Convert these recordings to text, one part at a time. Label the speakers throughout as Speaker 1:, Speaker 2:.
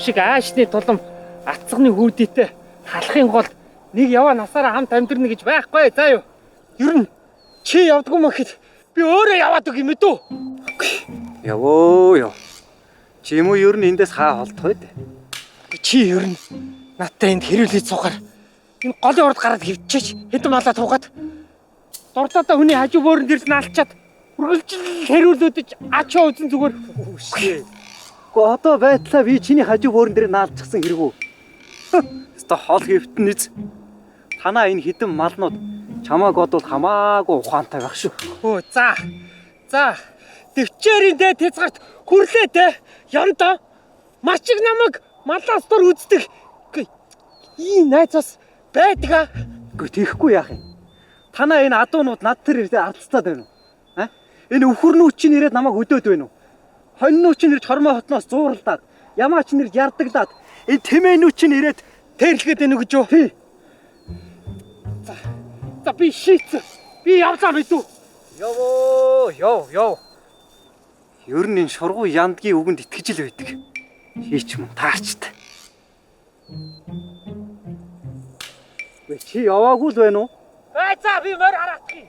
Speaker 1: шиг аашны тулам атцгны хүүдийтэй халахын гол нэг яваа насаараа хамт амьдрна гэж байхгүй заа юу. Ер нь чи явдгүй мэхэд би өөрөө яваад үг юм дүү.
Speaker 2: Явоо. Чи юм уу ер нь эндээс хаа холдох вэ?
Speaker 1: Чи ер нь надтай энд хэрүүлээд суугаар энэ голын урд гараад хөвчөөч хэдэн малаа туугаад дуртаадаа хүний хажуу бөөрөнд ирсэн алчаад үргэлжлэл хэрүүлүүдэж ачаа үзэн зүгээр.
Speaker 2: Үгүй одоо байтлаа би чиний хажуу бөөрөн дээр наалчихсан хэрэгүү. Өстой хол хэвтэн нэз. Танаа энэ хідэн малнууд чамааг бодвол хамаагүй ухаантай байх шүү.
Speaker 1: Хөө за. Төвчээрийн дэ тэцгарт хүрлээ те. Янда. Мачиг намайг малаас дор үздэг. Ийм найзаас байдаг.
Speaker 2: Үгүй тийхгүй яах юм. Танаа энэ адуунууд над тэр ирээд ардцаад байна уу? Энэ өвхөрнүүд чинь ирээд намайг өдөөд байна уу? Хоньнууд чинь ирж хормоо хотноос зууралдаад, ямаач нэрж ярдаглаад, энэ тэмээнүүд чинь ирээд
Speaker 1: тэрлэхэд байна уу гэж юу?
Speaker 2: Тий.
Speaker 1: За би шийдсэн. Би явлаа мэдүү.
Speaker 2: Яв. Ер нь энэ шургуу яндгийн үгэнд итгэж л байдаг. Хийч юм таарчтай. Чи яваагүй л байна уу?
Speaker 1: За би морь хараах юм.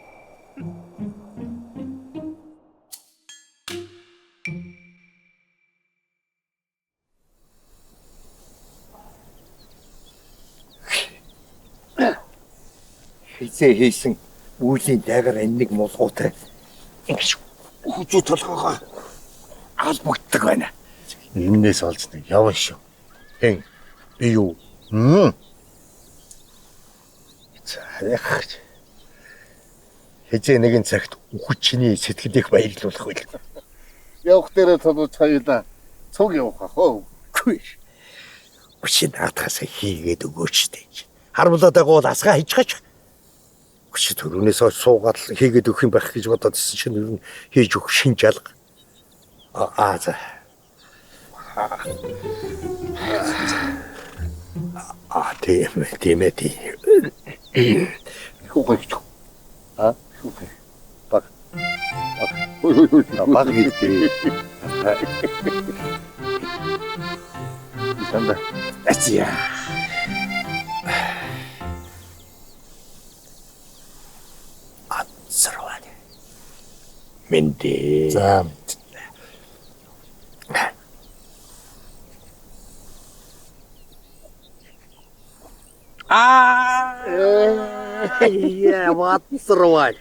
Speaker 3: Хизээ хийсэн үүлийн дайгаар энэнийг мулгуутай ингэж хүчүү толгоогоо албагддаг байна. Энээс олж нэг явна шүү. Хэн би юу? Яах. Хизээ нэгэн цагт үхэж чиний сэтгэлийг баярлуулах байл. Явах дээр тодож хайлаа. Цуг явах хаа. Үгүй. Үчи наатахаас хийгээд өгөөч дээ. Харамлаад байгуул асгаа хийчихэж. Чи төрөнөөс суугаад хийгээд өгөх юм байх гэж бодоод ирсэн чинь ер нь хийж өгөх шин жалга. За. Тийм. Хүүхэж. Хүүхэж. Баг. Баг хийдээ. Санда. Ачия. Сарвали. Менди. За. Я вот сарвали.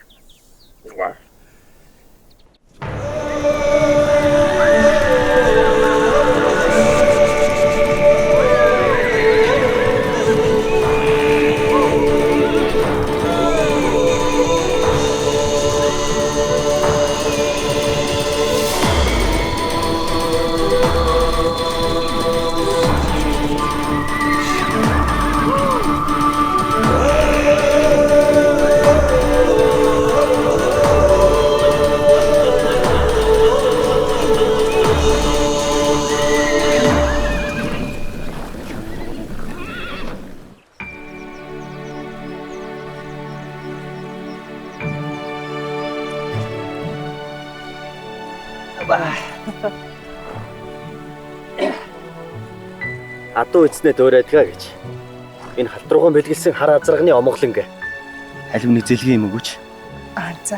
Speaker 3: Адуу эзнээ дөөрайдгаа гэж. Энэ халдруухан бэлгэлсэн хар азрагны омглонг.
Speaker 2: Алив нэг зэлгийн юм өгөөч.
Speaker 4: За.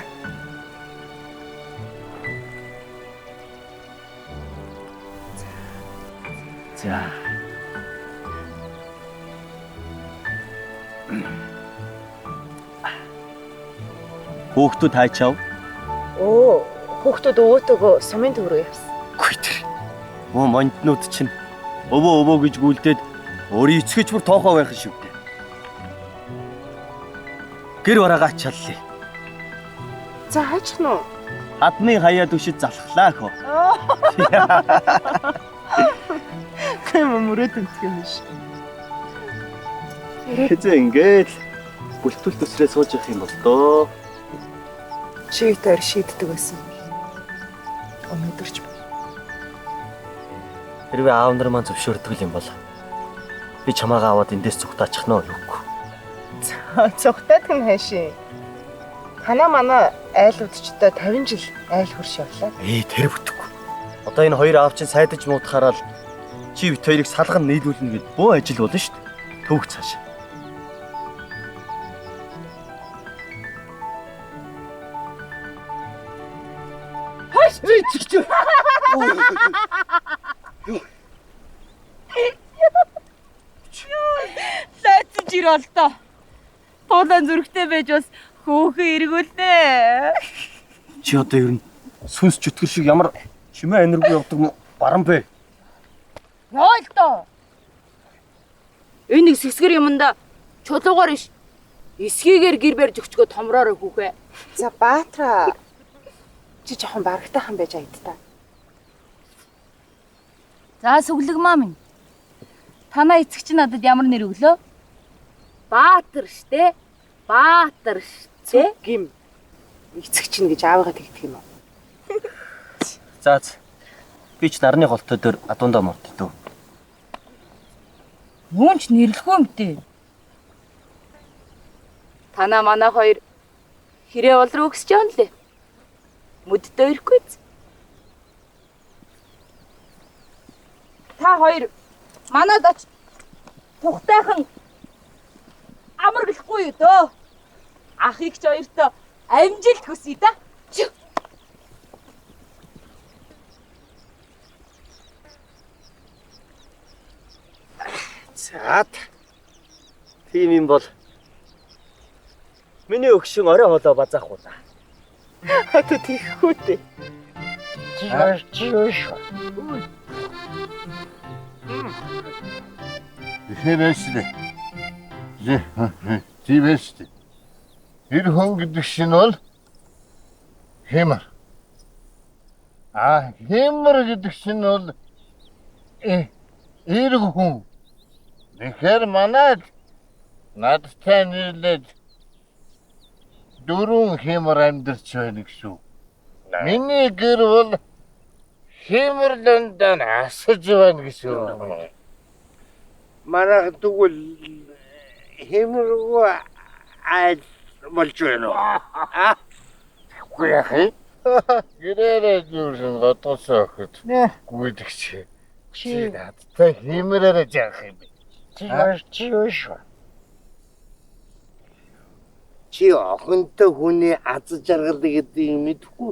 Speaker 2: За. Хүүхдүүд хайчав.
Speaker 4: Хүүхдүүд өвөөтөөгөө сумын төв рүү явсан.
Speaker 2: Үгүй тэр. Монднууд чинь өвөө гэж гүйлдээд өөрийн эцгэж бүр тоохоо байх шүү дээ. Гэр бараагаа ачааллаа.
Speaker 4: За хайчих нь уу?
Speaker 2: Адны хаяа түшид залхлаа хөө.
Speaker 4: Хэм мөрөд энтгэн ш.
Speaker 2: Хэзээ ингээд бүлтүүл төсрээ сууж явах юм бол доо.
Speaker 4: Чи тэр шийддэг байсан. Өнөөдөрч.
Speaker 2: Хэрвээ аав нар маань зөвшөөрдөг юм бол би чамаагаа аваад эндээс зүгтаачих нь юугүй.
Speaker 4: Цогтаад хүн хайшин. Хана мана айлуудчтай 50 жил айл хөрш явлаа.
Speaker 2: Тэр бүтэхгүй. Одоо энэ хоёр аав чинь сайдаж муудахаараа
Speaker 5: Чи бит хоёрыг салган нийлүүлнэ гэд бөө ажил болно шүү дээ. Төвх цааш.
Speaker 4: Лайцж ирэл тоо. Туулан зүрхтэй байж бас хөөхөн эргүүлнэ.
Speaker 5: Чи одоо ер нь сүнс чөтгөр шиг ямар чимээ энерги явдаг баран бэ?
Speaker 4: Яа л тоо. Энэ сэсгэр юмда чулуугаар иш. Эсхийгээр гэр барьж өгчгөө томроорой хүүхэ.
Speaker 6: За Баатра. Чи жоохон барагтайхан байж айд та.
Speaker 4: За сүглэг маа минь. Танаа эцэг чи надад ямар нэр өглөө? Баатар штэ. Баатар штэ.
Speaker 6: Гим. Эцэг чинь гэж аавыгаа тэгдэг юм уу?
Speaker 5: За. Би ч нарны голтой дээр адуундаа мортдөө.
Speaker 4: Юунч нэрлэхөө мтээ. Танаа манай хоёр хэрэг болроо өгсөж яана лээ. Мүддээ ирэхгүй. Та хоёр манад оч тухтайхан амаргалахгүй юу дөө. Ахыг ч хоёртоо амжилт хүсье да.
Speaker 5: За. Тийм юм бол миний өгшин орой холоо базаахгүй да.
Speaker 6: Хатад тийхгүй дээ.
Speaker 3: Хэрэсдэ. Тивэсдэ. Тэр хүн гэдэг чинь бол хэмэр. Хэмэр гэдэг чинь бол эрг хүн. Тэгэхээр манайд надтай нэрлээд дөрвөн хэмэр амьдарч байна гэсэн. Миний гэр бол хэмэрлэнд асаж байна гэсэн. Манай тэгвэл хэмэргүй айл болж байна уу? Үгүй яах вэ? Гэрээрээ зүрхэн готосоо өхөд. Гүйдэгч. Чи надтай хэмэрээрээ яах юм бэ? Чи охинтой хүний аз жаргал гэдгийг мэдгүй.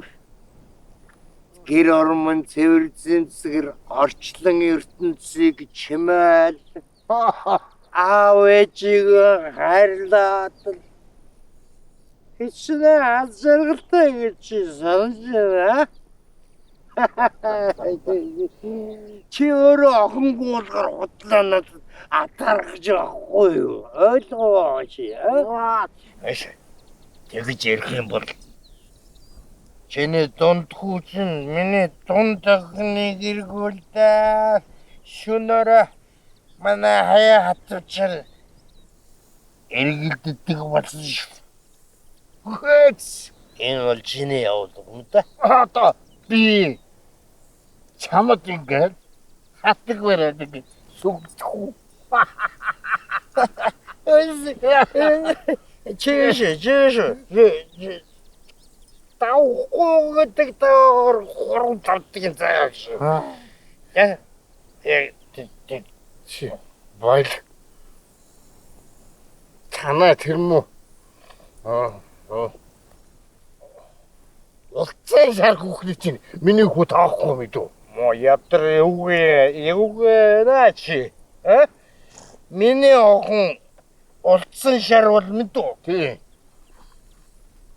Speaker 3: Гэр орон цэвэрзэн засгэр орчлон ертөнцийг чимээл аав ээжийг хайрлаад хичнээн аз жаргалтай гэж санаж байна. Чи өөрөө охингүй болохоор худлаа надад атархаж байхгүй юу? Ойлгоо чи тэгж ярих юм бол чиний дунд хүүчин миний дунд ахныг эргүүл да. Шөнөөрөө манай хаяа хатуучаар эргэлддэг болсон шүү. Хөөц энэ бол чиний явуулга юм да. Одоо би чамд ингээд хатдаг бараад ингэ сүгдэх. Чиш. Таухгүй гэдэг таар хуруу тавдаг юм заяа. Чи байл. Танаа тэр мө. Улцаа шар хүүхний чинь миний хүү таахгүй мэдүү. Мо ядар эвгүй наачи. Миний охин улцсан шар бол мэдүү. Тий.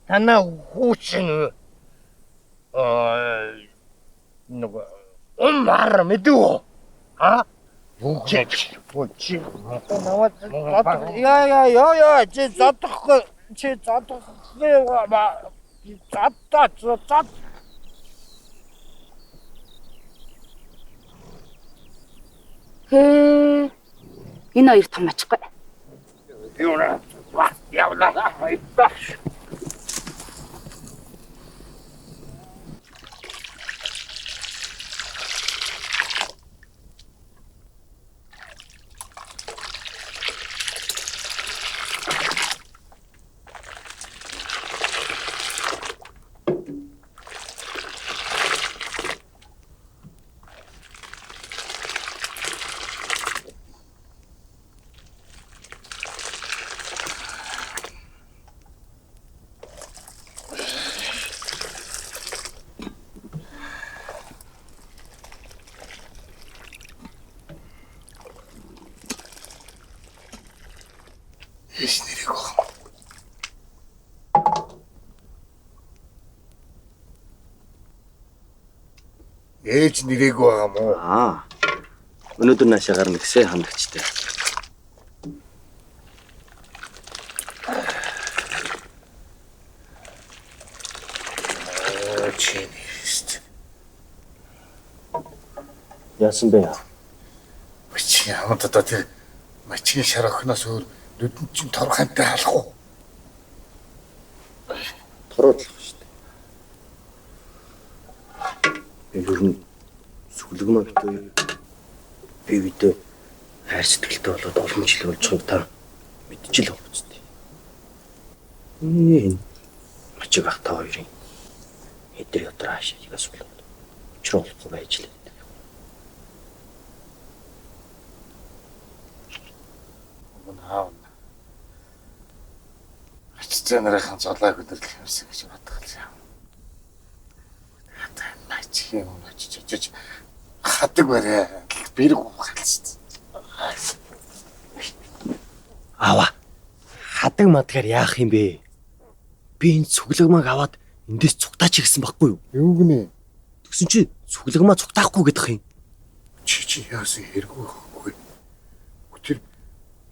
Speaker 3: Танаа хүүчин нөгөө умар мэдүү. Хүүч. Яа, чи задахгүй. Зад.
Speaker 4: Энэ хоёр том ачгүй.
Speaker 3: Явлаа. Ээж нэрийг байгаа. Ээж нэрийг байгаа мó.
Speaker 5: Өнөөдөр наашаа гарна гэсэн хамлагчтай.
Speaker 3: Чинист.
Speaker 5: Яасан бэ?
Speaker 3: Чи хамт одоо тэр мачгийн шар охноос өөр нүдэнд чинь торхантай халах уу?
Speaker 5: Тороодлох шүү дээ. Ер нь сүглэгмаа битүү. Би үедээ хайр сэтгэлтэй болоод олон жил болж байгааг та мэдчихэл байгаа ч тийм. Энэ мачиг ах та хоёрын хэдэр ядраа хаашаагаас болоод өчрөөлгүй байж лээ.
Speaker 3: Аав. Ачцаа нарийнхан золайг өдөрлөх юмсан гэж бодгол юм. Хатаа мачгийн очиж хадаг барай. Бэрэг ухаалсан.
Speaker 5: Аваа. Хадаг мадгаар яах юм бэ? Би энэ сүглэгмааг аваад эндээс цугтаач гэсэн байхгүй юу?
Speaker 3: Юу гинэ?
Speaker 5: Тэгсэн чи сүглэгмаа цугтаахгүй гэдэг юм.
Speaker 3: Чи яасан хэрэггүй хөөхгүй. Тэр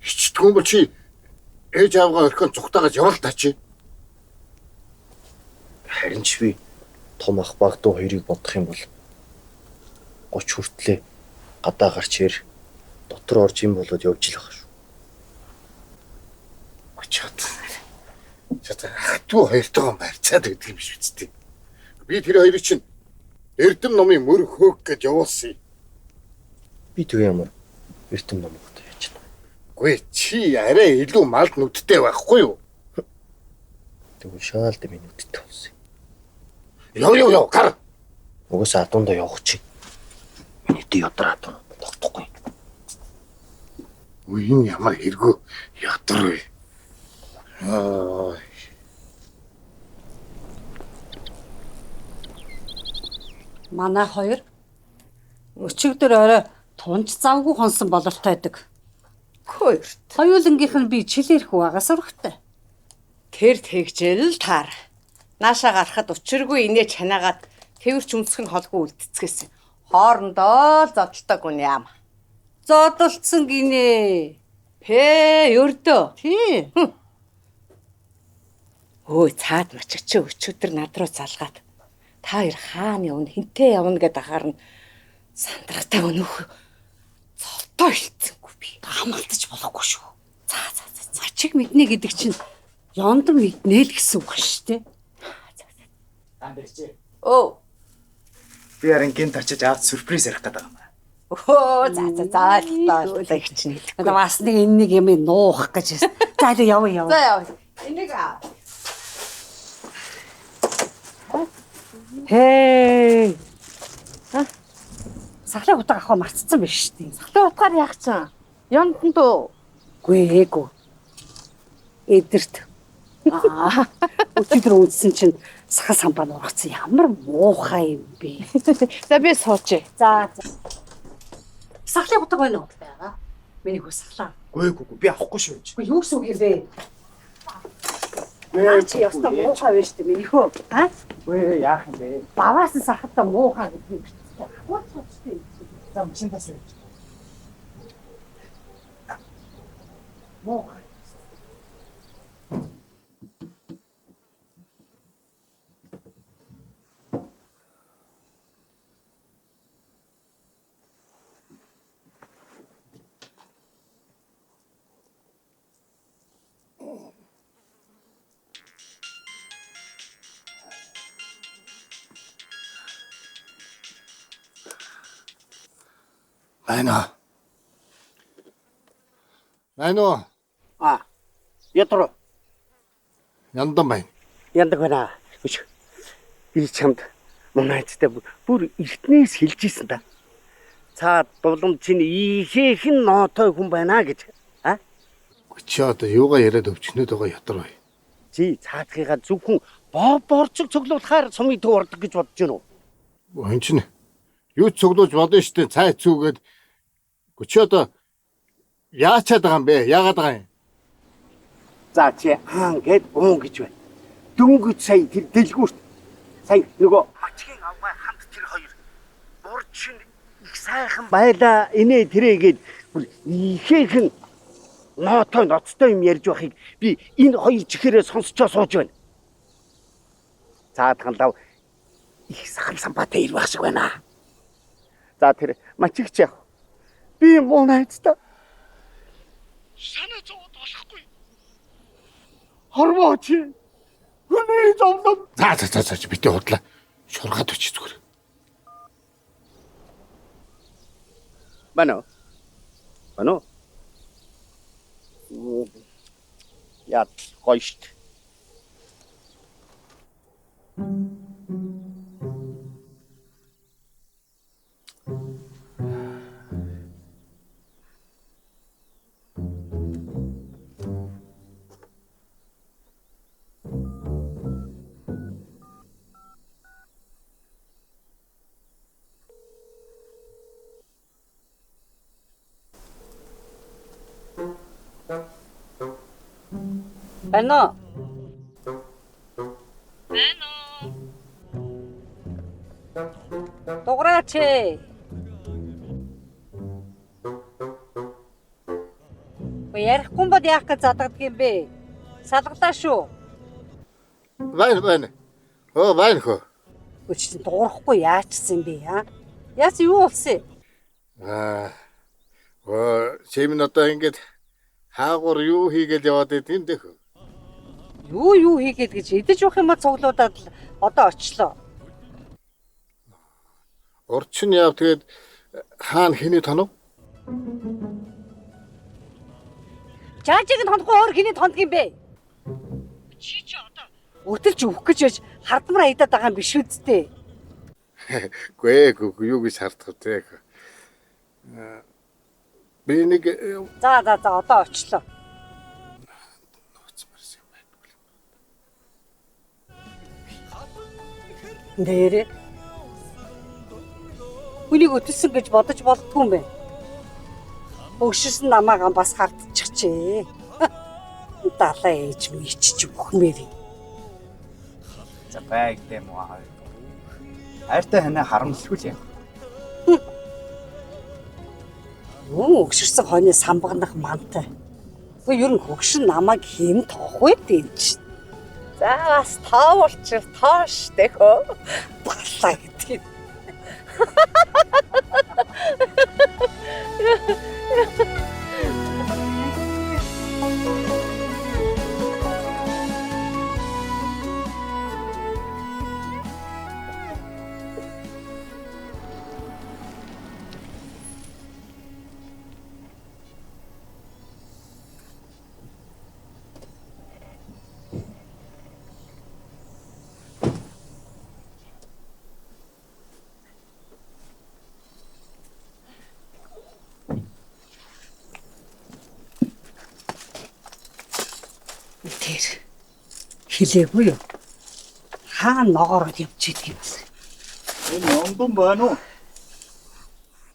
Speaker 3: хичтгүүн бол чи ээж аавгаа орхион цухтаагаж явал та чи.
Speaker 5: Харин ч би том ах баг дуу хоёрыг бодох юм бол 30 хүртлээ гадаа гарч ир дотор орж юм болоод явж л байгаа шүү.
Speaker 3: Очоод. Чата хатуу хоёртойгоо барьцаад гэдэг юм биш үсттэй. Би тэр хоёрыг чинь Эрдэм номын мөр хөөх гэж явуулсан.
Speaker 5: Би тэг ямар эрдэм ном өгдөг яаж байна.
Speaker 3: Гүй чи арай илүү малд нүдтэй байхгүй юу?
Speaker 5: Тэгвэл шаалд минь үттэй болсон.
Speaker 3: Яв гар.
Speaker 5: Угсаа адуундаа явах чи. Миний дэ ядраа адуу тогтохгүй.
Speaker 3: Үеийн ямар хэрэггүй ядар вэ?
Speaker 7: Манай хоёр өчигдөр орой тунч завгүй хонсон бололтой байдаг.
Speaker 6: Хоёрт.
Speaker 7: Хоёулангийнх нь би чилээрх угаас урагтай.
Speaker 6: Тэр тэгжэл л таар. Наашаа гарахад учиргүй инээ чанаагаад тэрч өмсөх нь холгүй үлдцгээсэн. Хоорондоо зодтолдог үн яам.
Speaker 7: Зодолцсон гинэ.
Speaker 6: Өрдөө.
Speaker 7: Тий.
Speaker 6: Өө цаад мачаа чи өчигдөр над руу залгаад та хоёр хаана явна хинтээ явна гэдээ харна. Сандрахтай өнөөх цолтоо хэлцэнгүй би.
Speaker 7: Хамгаалтаж болохгүй шүү. За. Чиг мэднэ гэдэг чинь ёндор мэднэ л гэсэн үг шүү дээ.
Speaker 2: Амбэрчээ.
Speaker 6: Оо.
Speaker 2: Би харин гинт очиж аваад сюрприз ярих гэдэг юм байна.
Speaker 6: Оо за хичнээн.
Speaker 7: Одоо бас нэг энэ нэг юм нуух гэж байна. За илүү яв.
Speaker 6: За яв. Энийг аа.
Speaker 7: Хей. Сахлын утга авах марцсан биш шүү дээ.
Speaker 6: Сахлын утгаар яах чинь? Яндсан дөө.
Speaker 7: Гээгүй. Эдэрт. Өчигдөр үзсэн чинь сахал самбаа нургацсан ямар муухай юм бэ.
Speaker 6: За би сууч.
Speaker 7: За. Сахлын утга байна уу? Байгаа. Миний хөө сахлаа.
Speaker 2: Гүй би авахгүй шүү.
Speaker 7: Юу гэсэн үг юм бэ? Чи ястаа муухай байж тээ миний хөө.
Speaker 2: Гүй яах юм бэ?
Speaker 7: Баваас нь сахалтаа муухай гэдэг юм. Ахвал цочтой.
Speaker 2: За машин тасаа.
Speaker 7: Муухай.
Speaker 3: Найно.
Speaker 1: Ядруу.
Speaker 3: Яндан байна.
Speaker 1: Яндаг байна. Би чамд монайцтай бүр эртнээс хэлж ийсэн да. Цаа дулам чинь ихээхэн ноотой хүн байна гэж.
Speaker 3: Чи одоо юугаа яриад өвчнөд байгаа ядар бай.
Speaker 1: Чи цаадхыгаа зөвхөн борцог цуглуулахаар сумыг туурдаг гэж бодож байна уу?
Speaker 3: Энэ чинь юу ч цуглуулж бодно штэ цай цүүгээд. Чи одоо яачаад байгаа юм бэ? Яагаад байгаа юм? За чи хаан гээд уун гэж байна. Дөнгөж сая тэр дэлгүүрт сая нөгөө мачгийн авгаа хамт тэр хоёр бурчин их сайхан байлаа инээ тэрэгээд бүр ихээхэн нотой ноцтой юм ярьж байхыг би энэ хоёр чихээрээ сонсчоо сууж байна. Цаадхан лав их сахал самбатай ирвах шиг байна. За тэр мачигч яах. Би муу найзтай. Санаа зовоод болохгүй. Хормооч. Хүний зовлон. За битээ худлаа. Шургаад өч зүгээр. Бано. Яа, гойшт.
Speaker 7: Байна. Дуграач. Ярихгүй бод яах гэж задгадаг юм бэ? Салгалаа шүү.
Speaker 3: Байна. Байна хөө.
Speaker 7: Өчтөн дуурахгүй яачсан бэ аа? Яас юу болсон?
Speaker 3: Чимэн одоо ингэж хаагур юу хийгээл яваад идэв дэх.
Speaker 7: Юу хийгээд гэж идэж явах юм ба цуглуудаад одоо очлоо.
Speaker 3: Урчин яв тэгээд хаан хэний тонов?
Speaker 7: Жаажиг нь тонохгүй өөр хэний тонд юм бэ? Чи одоо өтөлж өгөх гэж яж хардмар айдаад байгаа юм биш үсттэй.
Speaker 3: Гүй юу гэж хардах вэ? Би нэг
Speaker 7: За одоо очлоо. Нэрээ. Үнийг өтөлсөн гэж бодож болдгүй юм бэ? Өгшөрсөн намаагаа бас хардчихжээ. Далаа ээж мичж өгмээр.
Speaker 2: За байгтай муу аа. Хайртай ханаа харамсгүй юм.
Speaker 7: Өгшөрсөн хойны самбагнах мантай. Уу ер нь хөгшин намайг хэм тоох вэ гэж. За бас тооволч тоош тэхөө. Балаа гэдэг. Тэр хэлээгүй юу? Хаа ногоороод явж идэг юм бэ?
Speaker 2: Энэ ондон байна уу?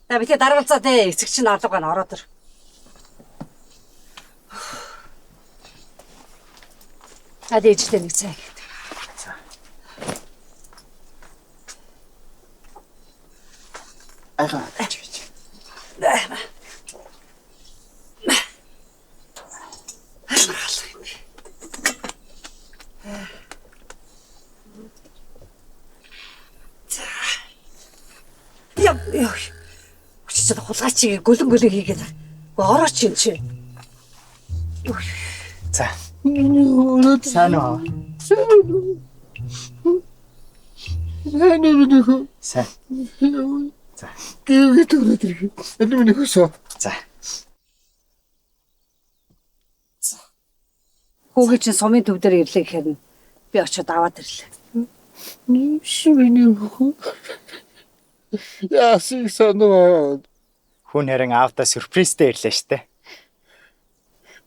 Speaker 7: За битээ даргалцаа дээ. Эцэг чинь алуугаа н ороод ир. Ээжтэй нэг цай гэдэг.
Speaker 2: За. Айгаа.
Speaker 7: Өчигдөр хулгайчийг гөлөн хийгээд орооч юм чи.
Speaker 2: За. Санаа. Сайн. За.
Speaker 3: Гэвит өгөөд ирэх. Энэ миний хөсөө.
Speaker 2: За.
Speaker 7: Хүүгээ чинь сумын төв дээр ирлээ гэхээр би очиод аваад ирлээ.
Speaker 3: Шивэний хөө. Яасыг санаа.
Speaker 2: Хүн харин аавда сюрпризтэй ирлээ штэ.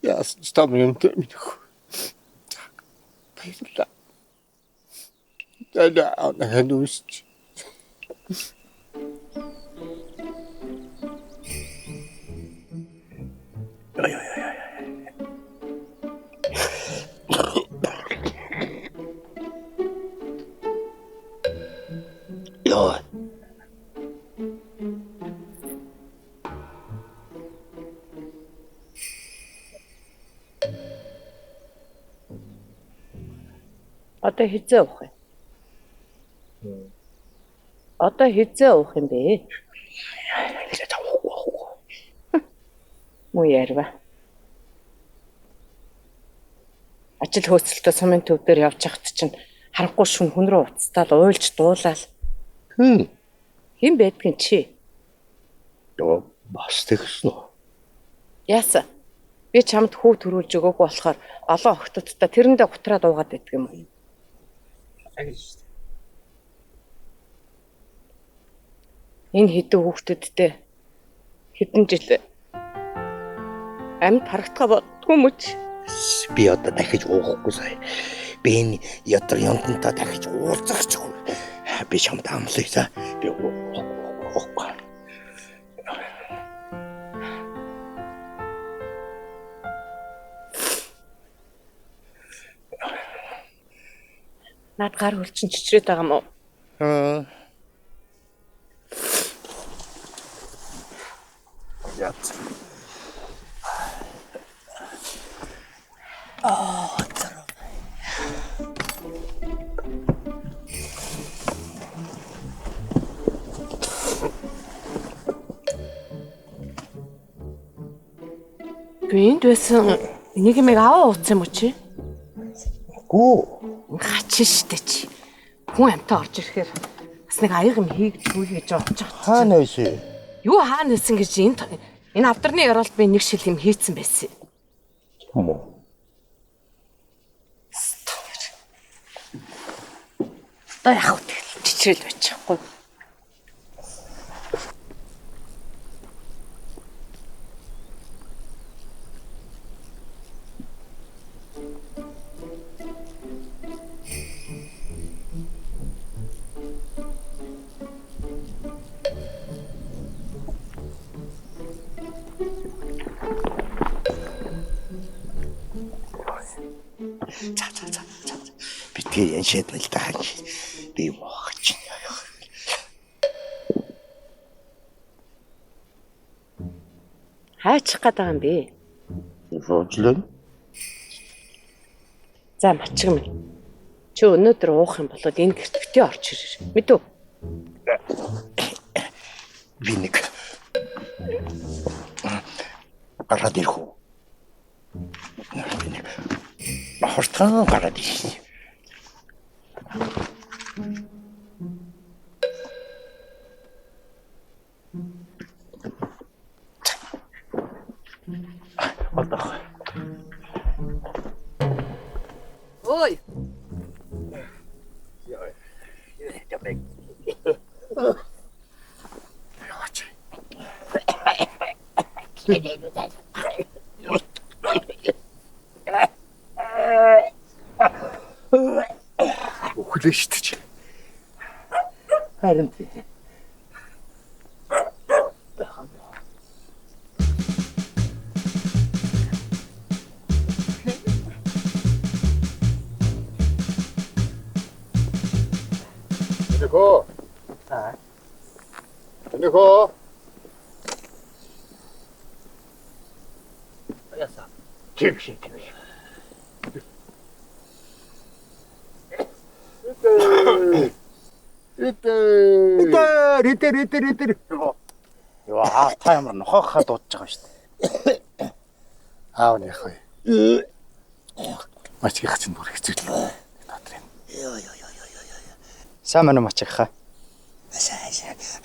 Speaker 3: Яас стам юмтэй минь хөө. Баярлалаа. Тэдэ ханууч.
Speaker 6: Одоо хизээ уух юм? Одоо хизээ уух юм бэ? Муу ярва. Ажил хөөцөлтөө сумын төв дээр явж хахт чинь харахгүй шүн хүн рүү уцтаал уйлж дуулаад. Хэн байдгийн чи?
Speaker 3: Яа, бас тэгсэн үү?
Speaker 6: Яасан? Би чамд хүү төрүүлж өгөөгүй болохоор олон охтодтой тэрэндээ гутраад уугаад байдаг юм уу? Энэ хэдэн хүүхдүүдтэй хэдэн жил амьд харагдгаа боддгүй мөч.
Speaker 3: Би одоо дахиж уухгүй сая. Би энэ ядар ёндонтой дахиж уулзахгүй. Би чамд амлая за. Би уухгүй.
Speaker 6: Наад гар хөлчин чичрээд байгаа юм уу?
Speaker 3: Яц.
Speaker 6: Би энд байсан нэг юм аваа ууцсан юм уу чи?
Speaker 3: Гүү.
Speaker 6: Хачин штэ чи. Хүн амтаа орж ирэхээр бас нэг аяг юм хийгдгүүл гэж бодож байгаа.
Speaker 3: Хаана вэ?
Speaker 6: Юу хаана нэсэн гэж энэ авдарны яралд би нэг шил юм хийцэн байсан.
Speaker 3: Юм уу?
Speaker 6: Одоо яах вэ? Чичрэл байчихгүй.
Speaker 3: Би тэгээ яншаад л даа. Би мохч.
Speaker 6: Хайчих гээд байгаа юм бэ?
Speaker 3: Рожлон.
Speaker 6: За мачиг минь. Чи өнөөдөр уух юм бол энэ гэрт битээ орч ирэр. Мэдв?
Speaker 3: Би нэг гараад ирэх үү? Би нэг хортон гараад ирэх.
Speaker 6: Ой.
Speaker 3: Өглөө шүү дээ.
Speaker 5: Харин
Speaker 3: Энэхөө. Энэхөө.
Speaker 5: яса.
Speaker 3: Чигшин. Итэ.
Speaker 5: Яа, та ямар нохоохаа дуудаж байгаа юм шүү дээ.
Speaker 3: Аав нэх вэ. Мачиг хацсан бүр хэцүү л. Дотрын.
Speaker 5: Сайн мань мачиг хаа.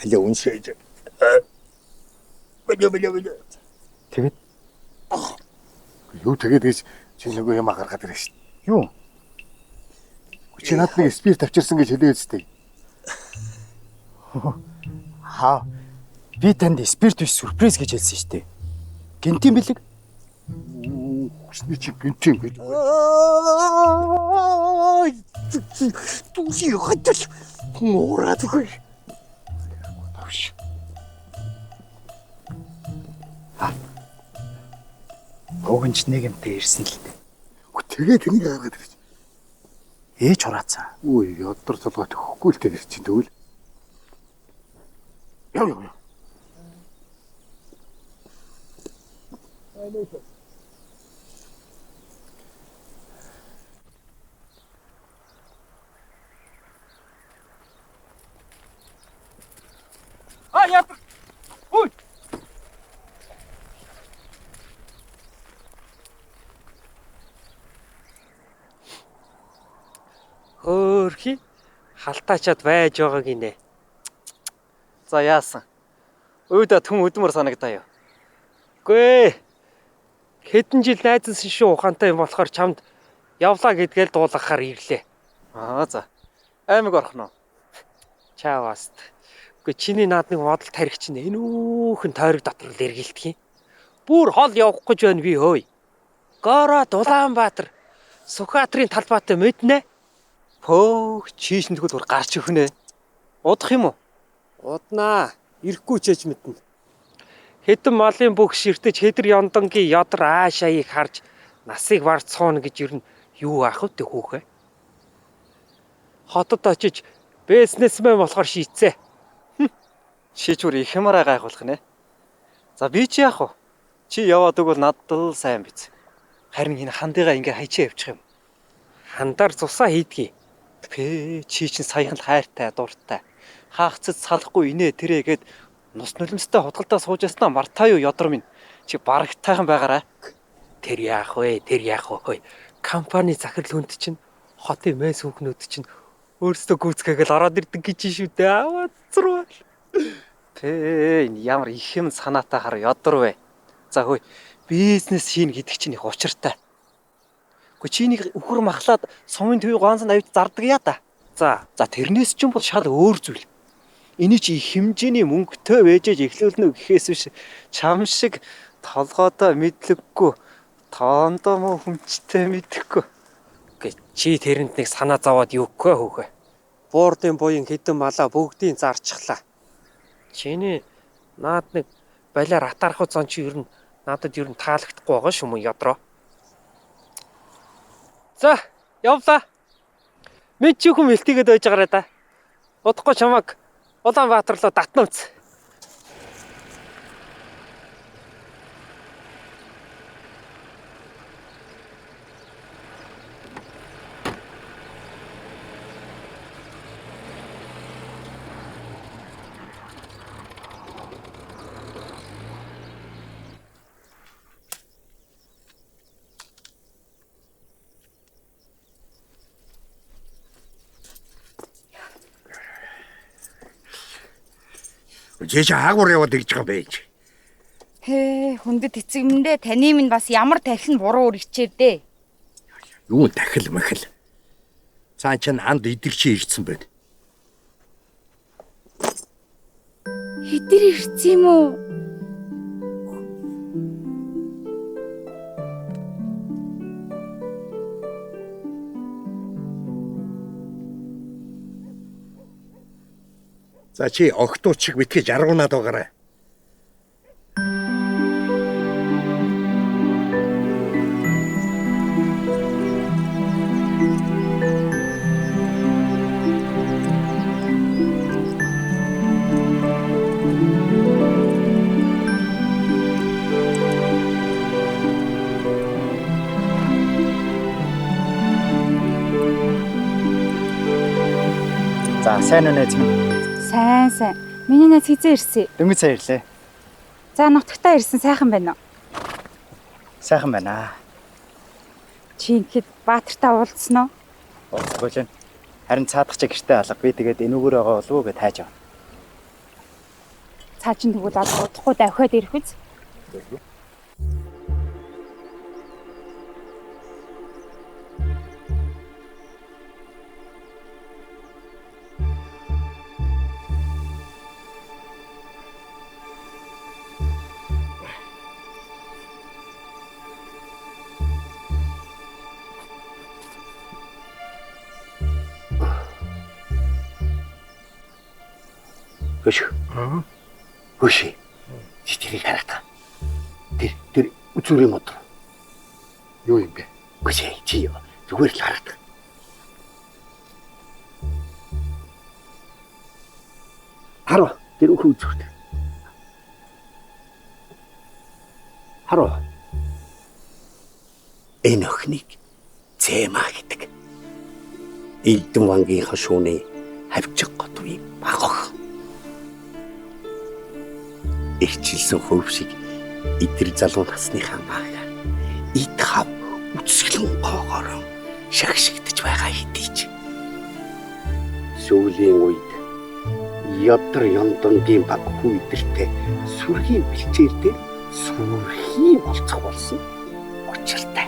Speaker 3: Але үнсэж. Бэлээ.
Speaker 5: Тэгээд
Speaker 3: Юу тэгээд гэж чи нөгөө юм гаргаад ирэх шин.
Speaker 5: юу?
Speaker 3: Чи над нэг спирт авчирсан гэж хэлээ үстэй.
Speaker 5: Хаа. Би танд спирт биш сюрприз гэж хэлсэн шүү дээ. Гинтийн бэлэг.
Speaker 3: Хүсний чи гинтийн гэж. Түши хатал. Мураад үгүй. Тавш.
Speaker 5: Гогонч нэг юмтай ирсэн л дээ.
Speaker 3: Тэгээд энийг гаргаад ирж.
Speaker 5: Ээж хураацсан.
Speaker 3: Үй, ядар толгой төгөхгүй л тэр чинь тэгвэл. Яа.
Speaker 1: хөөхи халтаачаад байж байгааг инэ.
Speaker 2: За яасан? Өөдөө түн өдмөр санагдаа юу?
Speaker 1: Гүй. Хэдэн жил найзсан шүү ухаантай юм болохоор чамд явлаа гэдгээл дуулгахаар ирлээ.
Speaker 2: За. Аймаг орох нь.
Speaker 1: Чааваст. Гүй чиний наадныг бодол тарих чинь энүүхэн тойрог дотор л эргэлдэх юм. Бүр хол явах гэж байна би хөөе. Город Улаанбаатар Сүхбаатарын талбайтай мэднэ.
Speaker 2: Пөөх чийшин тэгвэл гарч өгнө. Удах юм уу?
Speaker 1: Уднаа. Ирэхгүй ч яж мэднэ. Хэдэн малын бүх ширтэж хэдэр ёндонгийн ёдор аашаыг харж насыг барцхооно гэж ер нь юу аах вэ хүүхэ? Хотод очиж бизнесмен болохоор шийдсэ.
Speaker 2: Шийдвэр их юмараа гайхуулах нэ. За би чи яах вэ? Чи яваад өгвөл надад л сайн биз. Харин энэ хандыгаа ингээ хайчаа явчих юм.
Speaker 1: Хандаар цусаа хийдгий.
Speaker 2: Пэ чи чин саяхан л хайртай, дуртай. Хаахцад салахгүй инээ тэрээгээд нус нулимстай хутгалдаа сууж яснаа мартаа юу ёдор минь. Чи барагтайхан байгаарай.
Speaker 1: Тэр яах вэ? Компани захирал хүнд чинь хотын мэс хүүхнүүд чинь өөрсдөө гүйцгээгээл ороод ирдэг гэж шүү дээ. Аваацруу.
Speaker 2: Пэ энэ ямар их юм санаатай хар ёдор вэ. За хөөе. Бизнес хийн гэдэг чинь их учиртай. Гэхдээ чиний үхэр махлаад сумын төв гонцонд авид зардаг яа та. За тэрнээс ч юм бол шал өөр зүйл. Эний чи их хэмжээний мөнгөтэй вэжэж эхлүүлнэ гэхээс биш чам шиг толгойдоо мэдлэггүй тоондоо мөн хүмчтэй мэдэхгүй.
Speaker 1: Чи тэрэнд нэг санаа зовоод юу гэх хөөхэ. Буурдын буян хэдэн малаа бүгдийг зарчихлаа. Чиний наад нэг балиар атаархуу зон чи ер нь надад ер нь таалагдахгүй байгаа шүү мөн ядроо. За, явлаа. Мэд чи хүм илтийгээд байж байгаарай да. Удахгүй чамаг Улаанбаатар руу татна үз.
Speaker 3: Жиж хаагур яваад ирж байгаа байж.
Speaker 4: Хүндэт эцэг минь таны минь бас ямар тархин буруу үргэлжээр дээ.
Speaker 3: Юу дахил махил. Цаа чин анд идэгчи ирсэн байна.
Speaker 4: Хэдэр ирсэн юм уу?
Speaker 3: За чи огтуд шиг битгий жаргуунаад байгаарай.
Speaker 8: За сайн уу найз минь.
Speaker 4: Сайн. Миний найз хизээ ирсэн.
Speaker 8: Дөнгөж сая ирлээ.
Speaker 4: За нутагтаа ирсэн сайхан байна уу?
Speaker 8: Сайхан байна.
Speaker 4: Чи ихэд Баатартай уулзсан уу?
Speaker 8: Уулзахгүй л. Харин цаадах чи гэртээ алга. Би тэгээд энүүгээр байгаа болов уу гэж хайж авна.
Speaker 4: Цаа чин тэгвэл удахгүй давхиад ирэх үз.
Speaker 3: Хөшөө. Чи тэрийг хараад та. Тэр үзүүрийн мотор. Юу юм бэ? Хөшөө чи юу? Зүгээр л хараад. Хараа, тэр үхүү үзүүрт. Хараа. Энэ охиныг Зэма гэдэг. Элдэн вангийн хашууны хавчих готвын багох. Ирчилсэн хөвв шиг идэр залуу насныхаа мага ид хав үсгэлэн гоогоор шагшигдж байгаа хэдийч
Speaker 5: Сүүлийн үед ядар яндонгийн баг хүйдэлтэй сүргийн бэлчээр дээр сүрхий болцох болсон учиртай.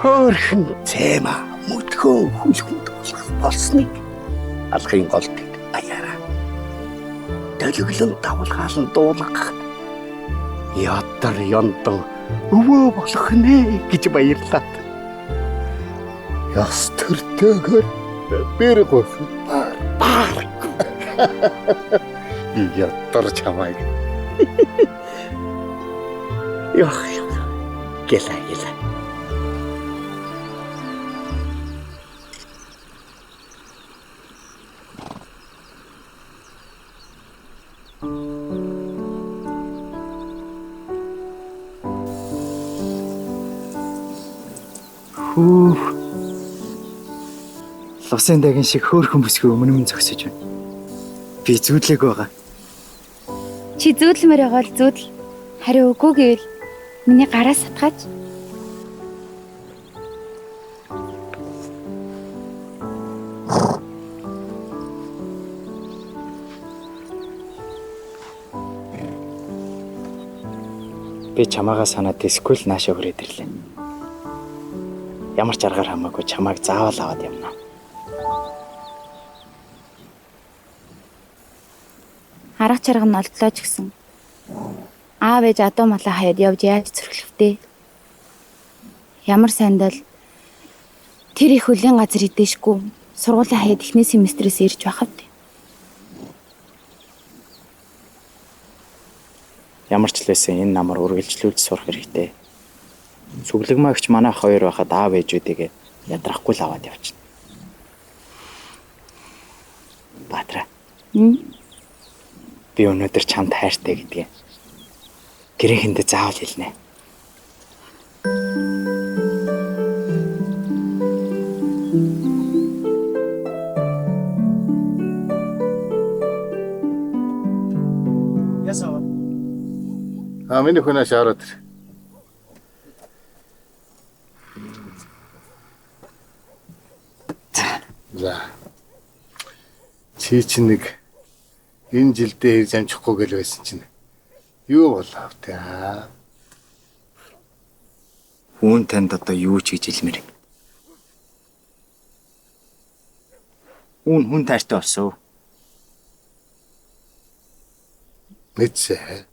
Speaker 5: Хөрхөн цэма мөтгөө хүлхэнд болох болсныг алхын голд аяараа. Дэлгэглэн давлгаалan дуулгах ядар яндон өвөө болох нэ гэж баярлаа.
Speaker 3: Яс төртөөгөр бэр гоф бар. Ядар чамайг.
Speaker 5: Яах юм. Гэлээ.
Speaker 8: Лусын дагийн шиг хөөрхөн бүсгүй өмнө зогсож байна. Би зүүдлэг байгаа.
Speaker 4: Чи зүүдлэмээр байгаа л зүүдл. Хариу үгүй гэвэл миний гараас сатгаач.
Speaker 8: Би чамаагаа санаад эсвэл наашаа хүрээд ирлээ. Ямар ч аргаар хамаагүй чамааг заавал аваад явна.
Speaker 4: Арга чарга нь олдлоо ч гэсэн аав ээж адуу малаа хаяад явж яаж зөрчлөвтэй. Ямар сайндал тэр их хөлийн газар идэшгүй сургуулийн хаяад эхнээс семестрээс ирж байхав.
Speaker 8: Ямар ч лээсэн энэ намар үргэлжлүүлж сурах хэрэгтэй. Сүглэгмаагч манай ах хоёр байхад аав ээжүүдийг ядрахгүй л аваад явчихна. Баатра. Би өнөөдөр чамд хайртай гэдгийг гэрээхэндээ заавал хэлнэ.
Speaker 2: Ясаа.
Speaker 3: Миний хүнээс ороод ир. За. Чи чинь нэг энэ жилдээ ирж амжихгүй гэл байсан чинь юу болов те аа?
Speaker 8: Хүн танд одоо юу ч хийж хэлмээр. Хүн таартай болсон.
Speaker 3: Мэдсэ.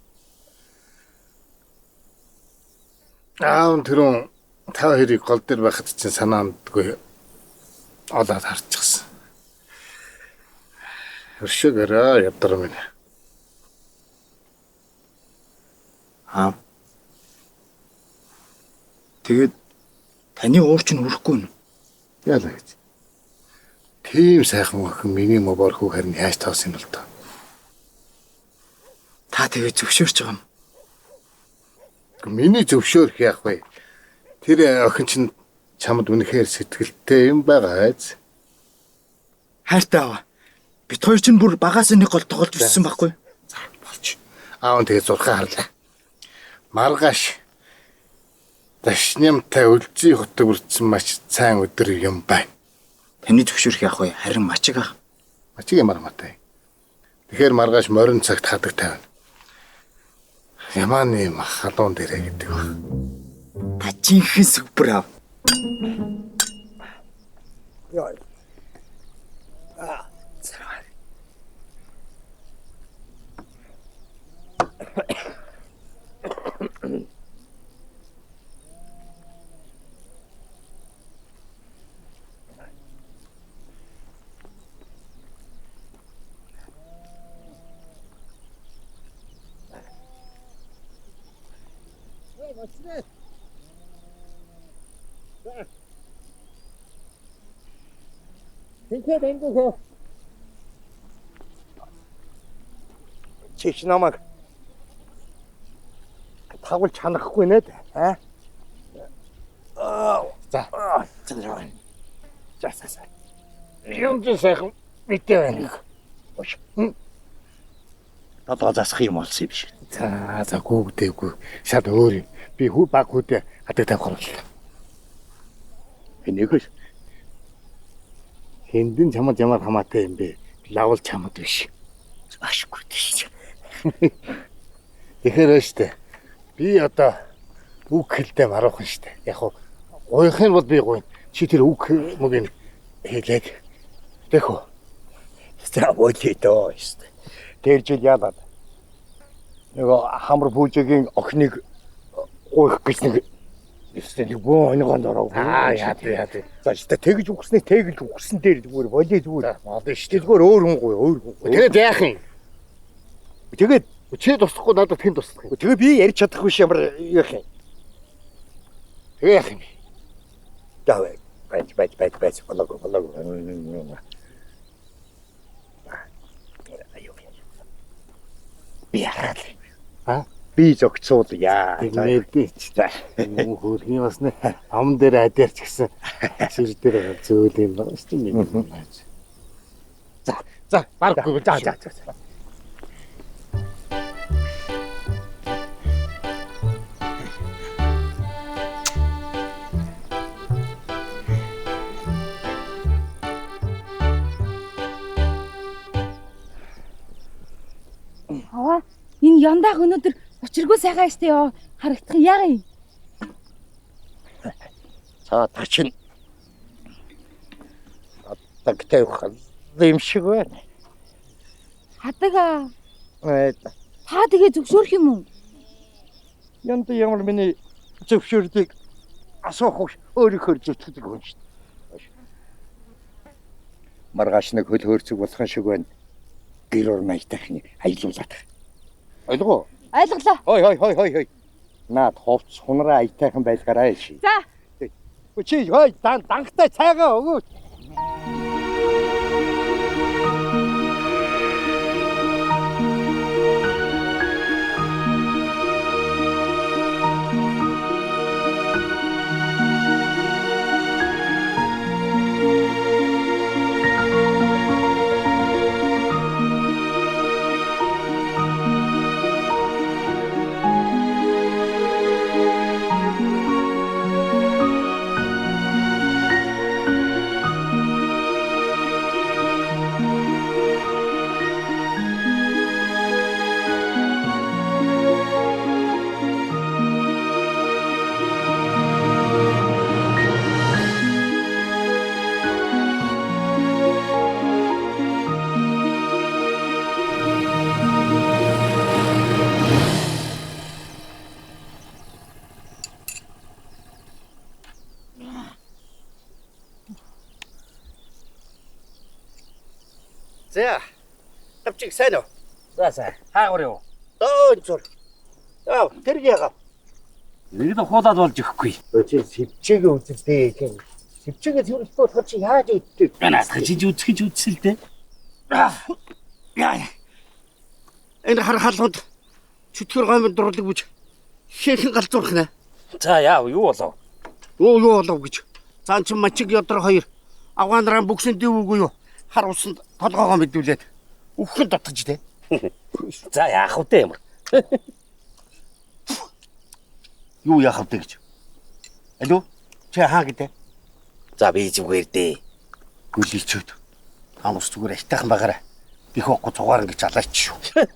Speaker 3: Аав тэрүүн тав хэрийг гол дээр байхад чинь санаандгүй олоод харчихсан. Өршөөгөрөө ядар минь.
Speaker 8: Тэгээд таны уур чинь хүрэхгүй нь.
Speaker 3: Яалаа гэж. Тийм сайхан охин миний мобор хүү харин яаж тоосон юм бол тоо.
Speaker 8: Та тэгээд зөвшөөрч байгаа юм.
Speaker 3: Миний зөвшөөрөх яах вэ? Тэр охин чинь чамд үнэхээр сэтгэлтэй юм байгаа айз.
Speaker 8: Хайртай аваа. Бид хоёр чинь бүр багаас нэг гол тоглож ирсэн байхгүй?
Speaker 3: За болч. Аав тэгээд зурхаа харлаа. Маргааш дашнямтай өлзий хотог үрдсэн маш сайн өдөр юм байна.
Speaker 8: Таны зөвшөөрөх яах вэ? Харин мачиг ах.
Speaker 3: Мачиг юм арматай. Тэгэхээр маргааш морин цагт хадаг тавина. Ямааны халуун дээрээ гэдэг ба.
Speaker 8: Та жинхэнэ супер аав.
Speaker 3: Яа. Чич намайг тагвал чанахгүй нэ аа. За. За. Юм чи сайхан мэдээ байна. Ош.
Speaker 5: Надад засах юм болсон юм биш.
Speaker 3: За гүгдээгүй. Шат өөр юм. Би баг хүүдээ хатаг тавих орлоо.
Speaker 5: Энийгээс
Speaker 3: Хэндэн чамд ямар хамаатай юм бэ? Лавл чамд биш.
Speaker 5: Ашгүй тийш.
Speaker 3: Тэгэхээр штэ. Би одоо үг хэлдэ маруухан штэ. Яг уу гуйхын бол би гуйна. Чи тэр үг мөгийг хэлээд. Тэхүү.
Speaker 5: За болидоо штэ.
Speaker 3: Тэр жил яагаад? Нөгөө хамар пүүжигийн охиныг гуйх гэж нэг бөө оногонд ороо. Яа. За штэ тэгж үгснээ тэгж үгсэн дээр зүгээр болий зүгээр. Молоо штэ зүгээр өөр хүн гуй. Тэгээд яах юм? Тэгээд чи туслахгүй надад хэн туслах юм? Тэгээ би ярьж чадахгүй ш ямар яах юм? Тэгээ яах юм?
Speaker 5: Давай. Бач. Болоо. Би хараад.
Speaker 3: Би зогцуул яа.
Speaker 5: Тэгээд би ч за.
Speaker 3: Мөн хөрхний бас нэ ам дээр адиарч гисэн. Сэр дээр зөөл юм байна шүү дээ. За, барахгүй. За.
Speaker 4: Аваа энэ яндаах өнөөдөр учиргүй сайхан штэ ёо. Харагдах юм яага юм.
Speaker 3: Цаатах чинь тагтай юм шиг байна.
Speaker 4: Хадаг аа. Та тэгээ зөвшөөрөх юм уу?
Speaker 3: Янда ямар миний зөвшөөрдгийг асуух өөрийнхөө зөвтгдөг хүн шүү дээ. Маргааш нэг хөл хөөрцөг болох шиг байна. Гэр ор маягтайхны аялуулаад. Ойлгоо?
Speaker 4: Ойлголоо.
Speaker 3: Хой. Наад ховц хунраа аятайхан байлгаарай ши.
Speaker 4: За.
Speaker 3: Чи хой дангтай цайгаа өгөөч.
Speaker 5: За. Тавчиг сайн уу?
Speaker 1: За. Хаагур юу?
Speaker 5: Дөөн зур. Тэр яага.
Speaker 1: Нэг л хуулаад болж өгөхгүй.
Speaker 3: Чи сэвчээгээ үзэлтэй тийм. Сэвчээгээ зүрх болохоор чи яаж иддэг?
Speaker 1: Наасах чи үзэх үзсэлтэй.
Speaker 5: Яа. Энэ харахалууд чөтгөр гомд дурлаг бүж. Шэхэн галзуурх нэ.
Speaker 1: За яав юу болов?
Speaker 5: Юу болов гэж. Цаан чи мачиг ёдор хоёр. Авгаанараа бүксэн дивүүгүй юу? Хар усанд толгоогоо мэдүүлээд үхэн дотгож дээ.
Speaker 1: За яах вэ ямар?
Speaker 5: Юу яах вэ гэж. Алуу? Чи хаа гэдэг?
Speaker 1: За би зүгээр дээ.
Speaker 5: Гүлийчүүд. Амус зүгээр айтайхан байгаарай. Би хоохгүй цугаар ингэж алаач шүү.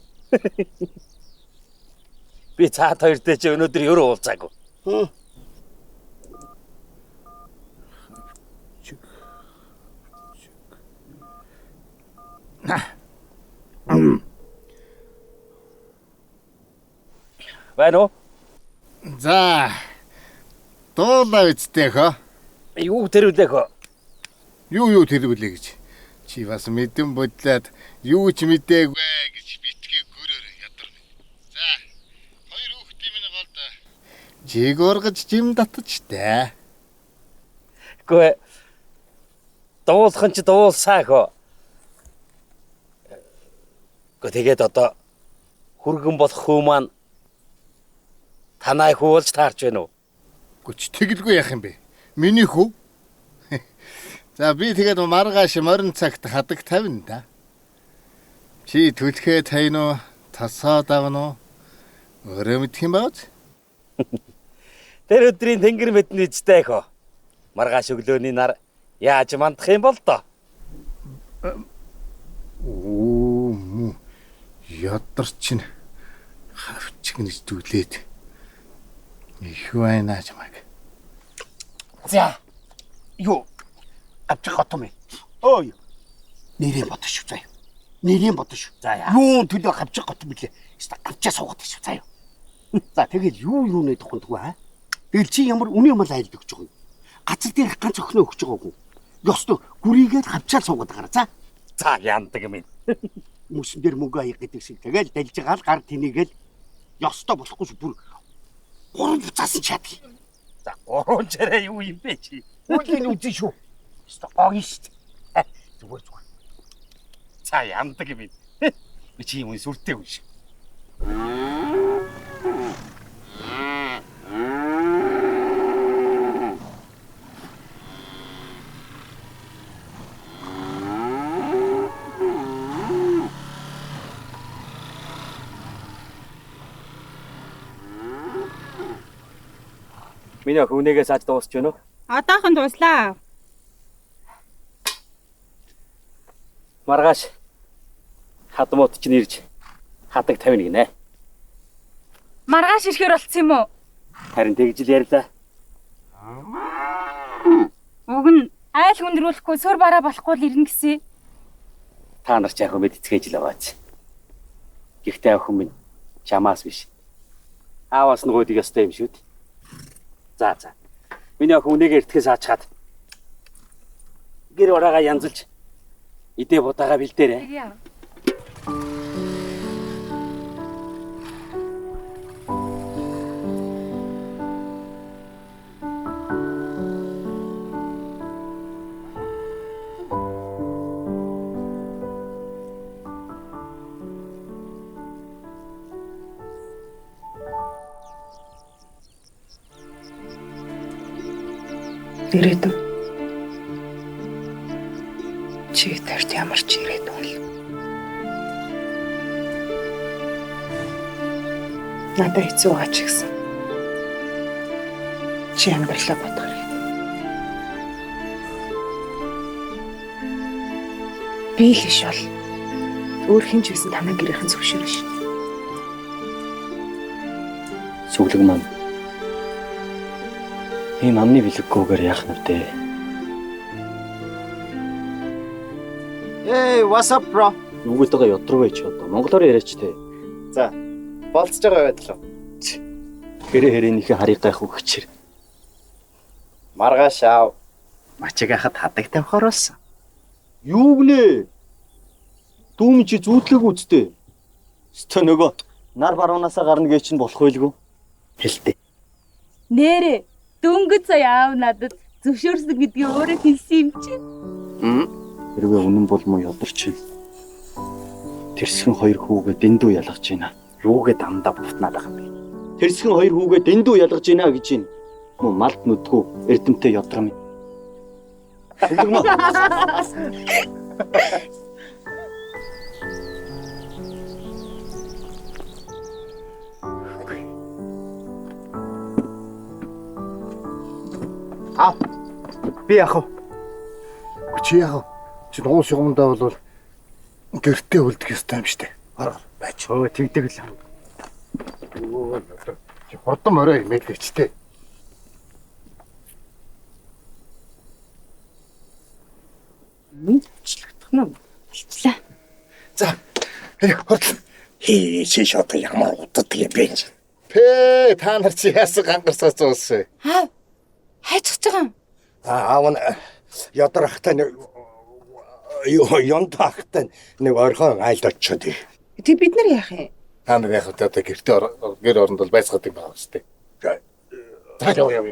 Speaker 1: Би цаад хоёртой ч өнөөдөр ерөө уулзаагүй. Байна уу?
Speaker 3: За. Дуулаа үсттэй хөө.
Speaker 1: Юу тэрвэлээ хөө?
Speaker 3: Юу тэрвэлээ гэж. Чи бас мэдэн бодлоод юу ч мэдээгүй гэж битгий гөрөөр ядарна. За. Хоёр хүүхдийн минь голд жиг ургаж жим татаж таа.
Speaker 1: Гүй. Дуулах нь ч дуулсаа хөө. Тэгээд одоо хүргэн болох хүү маань танай хүү болж таарч байна уу?
Speaker 3: Гүч тэгэлгүй яах юм бэ? Миний хүү. За би тэгээд маргааш морин цагт хадаг тавина да. Чи түлхээ тайна уу? Тасаа давна уу? Өөрөө мэдх юм бааз?
Speaker 1: Тэр өдрийн тэнгэр мэднэ үстэй хөө. Маргааш өглөөний нар яаж мандах юм бол доо?
Speaker 3: Оо ядарч н хавчгнэж дүлээд их байна чамайг.
Speaker 5: За. Юу? Авчих готом. Ой. Нэрийн бодож шүү заяа. Нэрийн бодож. За яа. Юу төлөө авчих готом билээ. Авчаа суугаад шүү заяа. За тэгэл юунэ тухайдгүй аа. Тэгэл чи ямар үний юмар айлд өгч байгаа юм. Газар дээрх ганц өхнөө өгч байгаагүй. Ёстой гүрийгээд авчаал суугаад байгаа. За яндаг юм. Мөсөн дээр мөнгө аяг гэдэг шиг тэгэл дэлж байгаа л гар тэнийгээл ёстой болохгүй бүр 3 буцаасан чадчих. За 3 чараа юу юм бэ чи? Үгүй үзэн шүү. Ёстой гоо шүү. Зүгээр. За яндаг юм. Би чи юм сүртэй үү. Миний ах үнийгээ сааж дуусч байна уу?
Speaker 4: Одоохон дууслаа.
Speaker 5: Маргааш хадмууд чинь ирж хадаг 50 гинэ.
Speaker 4: Маргааш ирэхээр болцсон юм уу?
Speaker 5: Харин тэгж л ярьлаа.
Speaker 4: Уг нь айл хүндрүүлэхгүй сөр бараа болохгүй л ирнэ гэсэн.
Speaker 5: Та нар ч яг мэд эцгээж л аваач. Гэхдээ охин минь чамаас биш. Ааваас нөгөөдийг ястай юм шүү дээ. За. Миний охин үнийгээ эртгээс аачаад гэр ураага янзалж идэ будаага бэлдээрэй.
Speaker 6: Ирээдүйн чи тэрт ямар ч ирээдүйн бол надад хэцүү аач гэсэн чи амьдралаа бодох хэрэгтэй. Би л иш бол өөр хэн ч гэсэн танаа гэрийнхэн зөвшөөрнө ш.
Speaker 5: Сүглэг маань ийм амны бэлэггүйгээр яах нүвтэй.
Speaker 2: Hey, what's up, bro?
Speaker 5: Нүгэлтэйгээ ядруу байж одоо монголоор яриач те.
Speaker 2: За, болцож байгаа байдлаа.
Speaker 5: Хэрэнийхээ харийг гайх өгчээр.
Speaker 2: Маргааш аав. Мачиг хахад хадаг тавихаар болсон.
Speaker 5: Юу гинэ? Дүүм чи зүүдлэг үсттэй. Өстө нөгөө нар баруунасаа гарна гэж чинь болох байлгүй. Хэлтэй.
Speaker 4: Нэрэ дөнгөж сая аав надад зөвшөөрсөн гэдгийг өөрөө хэлсэн юм чи.
Speaker 5: Хэрвээ үнэн бол муу ядарч байна. Тэрсгэн 2 хүүгээ дэндүү ялгаж байна. Юугээ дандаа бутнаад байгаа юм бэ? Тэрсгэн 2 хүүгээ дэндүү ялгаж байна гэж байна. Мөн малд нүдгүй эрдэмтэй ядрам юм.
Speaker 2: Би яах вэ?
Speaker 3: Чи яах вэ? Чи уус юмдаа бол гэртээ үлдэх ёстой юм штэ.
Speaker 2: Бач өө тэгдэг л.
Speaker 3: Чи хурдан орой мэлээчтэй.
Speaker 6: Мэнчлэгдэх нь
Speaker 4: Болцлаа.
Speaker 3: За. Хурдан.
Speaker 5: Чи шот ямар удаад юм бэ?
Speaker 3: Пэ та нар чи яасан гангарсаас уусаа.
Speaker 4: Аа. Хайцж байгаа юм.
Speaker 5: Аав нь ядрахтай ёнтахтай нэг орхон айлд очиод.
Speaker 6: Тэг бид нар яах юм?
Speaker 3: Та нар яг одоо гэртээ гэр оронд бол байцгаадаг байгаа штэ. За яа.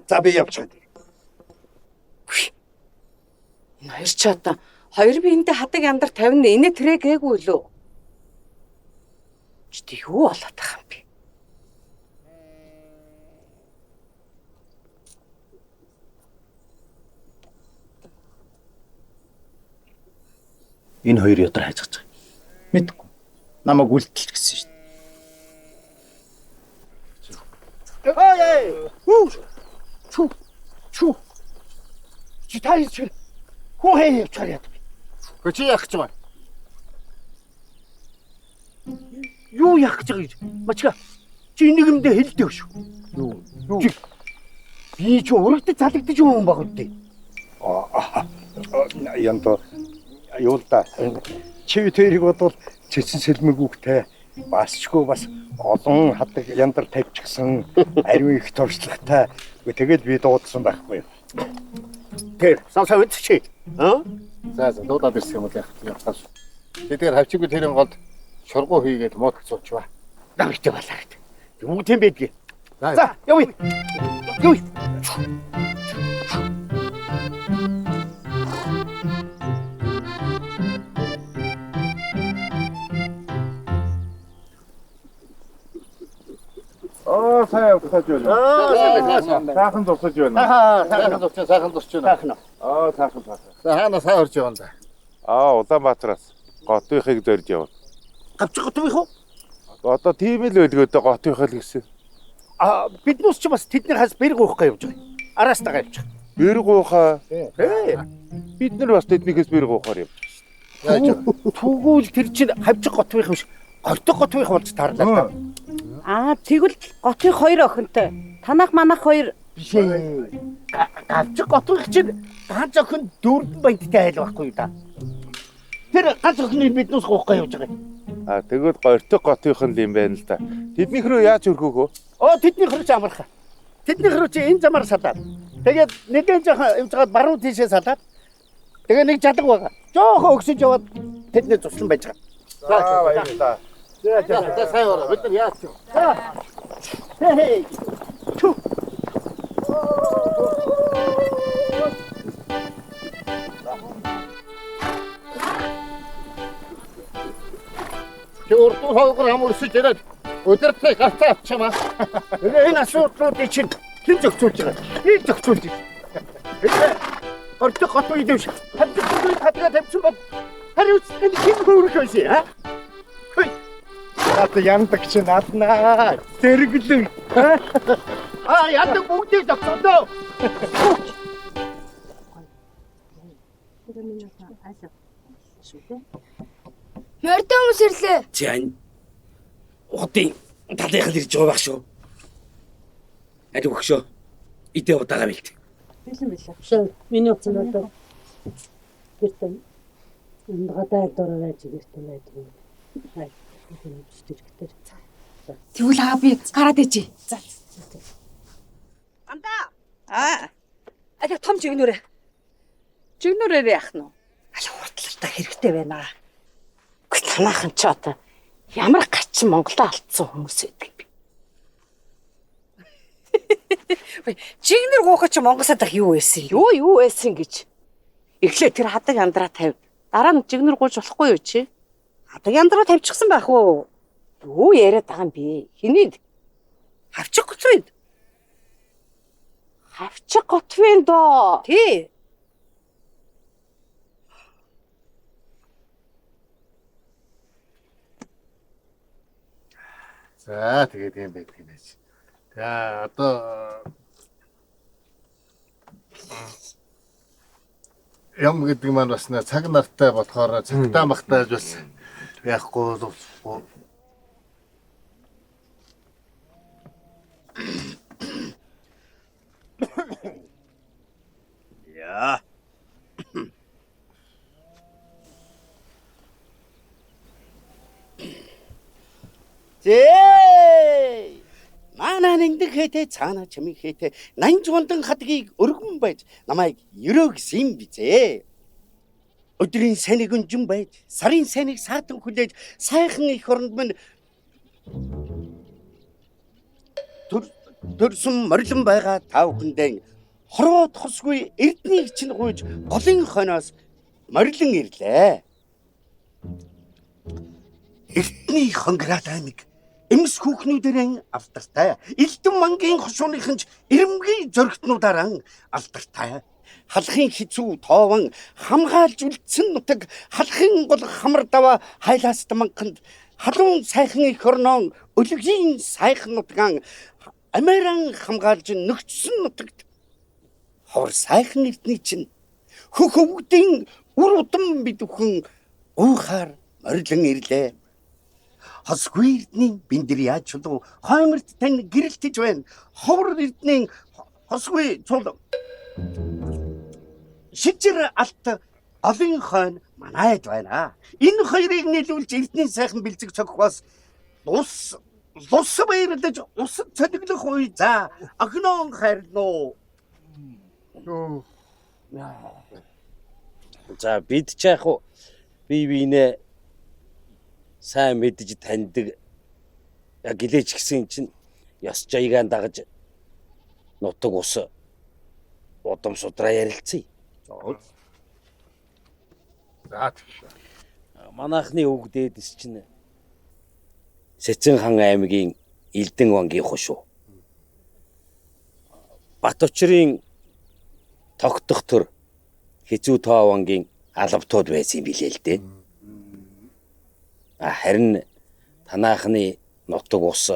Speaker 5: За би явчихад.
Speaker 6: Хоёр ч одоо хоёр биентэй хадаг амдар 50 инээ тэрэ гээгүй лөө. Чи юу болоод байгаа юм бэ?
Speaker 5: Энэ хоёр ядар хайцгаж байгаа. Мэдгүй. Намайг үлдэлж гисэн шүү дээ.
Speaker 3: Чу. Чи таа чи Хүү хээ явчихаар яа. Хөө чи яах гэж байна?
Speaker 5: Юу яах гэж байгаа гэж? Мачка. Чи нэгэмдээ хэлдэг шүү. Юу? Би ч урагтаж залагдаж юм баг үгүй.
Speaker 3: Янто юулда чи тэрийг бодвол цэцэн сэлмэг үгтэй басчгүй бас олон хадаг яндар тавьчихсан ариун их туршлагатай. Тэгээд би дуудсан байхгүй.
Speaker 5: Тэр савсаа үтчи.
Speaker 3: За дуудаад ирсэн юм уу яах вэ? Тэгэхээр хавчиггүй тэрийн голд шургуу хийгээд муудах суучваа.
Speaker 5: Намжтай балаа. Юу тийм байдгийг. За явъя. Явъя.
Speaker 3: Сайн тусаж байна. Сайхан тусаж байна. Сайхан тусаж байна. Сайхан. За хаана сайн орж явна за.
Speaker 9: Улаанбаатараас Готынхыг зорж явна.
Speaker 5: Гавчих готвих уу?
Speaker 9: Одоо тийм л байлгөөдөө Готынх л гэсэн.
Speaker 5: Биднээс ч бас тэдний хас бэрг уухгаа явж байгаа. Араас тагаа явж байгаа.
Speaker 9: Бэрг уухаа. Бид нар бас тэднийхээс бэрг уухаар явж
Speaker 5: байгаа. Түгүүл тэр чинь хавчих готвих юм шиг гортог готвих болж таарлаа.
Speaker 7: Тэгвэл готын 2 охинтой. Танах манах 2
Speaker 5: биш ээ. Гавчих готвих чинь ганц охин 4 баядтай айл байхгүй да. Тэр ганц охиныг биднээс уухгаа явж байгаа.
Speaker 9: Тэгвэл гортог Готынх нь юм байна л да. Тэднийх рүү яаж өргөх вэ?
Speaker 5: Тэднийх рүү ч амархан. Тэднийх рүү чи энэ замаар салаад. Тэгээд нэгэн жоохон явж байгаад баруун тийшээ салаад. Тэгээ нэг жалга байгаа. Жоохон өгсөж яваад тэдний туслан байж байгаа.
Speaker 3: За баярлалаа. За сайн ороо. Бид нар яач вэ?
Speaker 5: Хей. Чу.
Speaker 3: Урдуу хавгар амурсаж ирээд өдөртөө гартаа авчмаа.
Speaker 5: Энэ асуудлуудыг чинь хэн зохицуулж байгаа? Би зохицуулж байна. Гортог готвих дэвш. Хадгалгүй хадгаа тавьсан бол хариуцлага хэн хөөрөх вэ?
Speaker 3: Наад яндаг чи нааднаа. Зэрэглэн.
Speaker 5: Яндаг бүгдийг зохицуулдоо.
Speaker 10: Мордон хүмүүс ирлээ.
Speaker 5: Чань. Удын талынхан ирж байгаа баг шүү. Ари өгшөө. Идэ удаага бэлт.
Speaker 7: Билээ. Миний утсан одоо. Гэртэн. Гадаа дөрөв аж гэртэн байдаг. Хай.
Speaker 10: Тэгвэл би гараад ичи. За.
Speaker 7: Андаа. Аль том жигнүрэ. Жигнүрээр яах нь? Аль хурдлалтаа хэрэгтэй байна. Танаахан ч одоо ямар гачин Монголоо алдсан хүмүүс байдаг би. Жигнэр гоохоо чи Монголд ах юу байсан юм? Юу байсан гэж. Эхлээ тэр хадаг яндраа тавь. Дараа нь жигнэр гууж болохгүй юу чи? Хадаг яндраа тавьчихсан байх уу? Юу яриад байгаа юм бэ? Хинээд? Хавчих готвин. Хавчих готвин доо. Тий.
Speaker 3: За тэгээд юм байдаг юм байж. За одоо юм гэдэг маань бас цаг нартай болохоор цагтаа махтааж бас яахгүй л.
Speaker 5: Яа. Зээ! Манай нэгдэг хэтэ цаана чамиг хэтэ нанж гондан хадгийг өргөн байж намайг ерөө гэсэн юм бизээ. Өдрийн сайныг өнжин байж сарын сайныг саатан хүлээж сайхан их оронд минь төрсөн морилон байгаа тав хүндээ хороо тосгүй эрднийг чинь гуйж голын хойноос морилон ирлээ. Эрдний хонграад аймаг эмс хүүхнүүдэрэн алдартай. Элдэн мангийн хошууныхын ч ирэмгийн зөрөгтнүүдааран алдартай. Халахын хизүү тоован хамгаалж үлдсэн нутаг халахын гол хамар даваа хайлаас даманганд халуун сайхан их орноо өлөгийн сайхан нутгаан Амеран хамгаалж нөгчсөн нутагт хор сайхан эрдний чинь
Speaker 11: хөх өвгдийн үр удам бид бүхэн уухаар орилон ирлээ. Хосгүй эрдний биндэр яаж чулуу хойморт тань гэрэлтэж байна. Ховор эрдний хосгүй цул шижир алт олон хойно манайд байна. Энэ хоёрыг нийлүүлж эрдний сайхан бэлзэг цогх бас лус баярлаж ус цолиглох үе за огнон хайрлуу.
Speaker 5: За бид ч яг уу бие биенээ сайн мэдж таньдаг гэлээч гисэн чинь ёс жаягаан дагаж нутаг ус удам судраа ярилцъя.
Speaker 3: За
Speaker 5: манайхны өвг дээдэс чинь Сэцэн хан аймгийн Элдэн вангийн хошуу. Батучрын тогтох төр Хизүү тоо вангийн алавтууд байсан юм билээ л дээ. Харин танаахны нутаг ус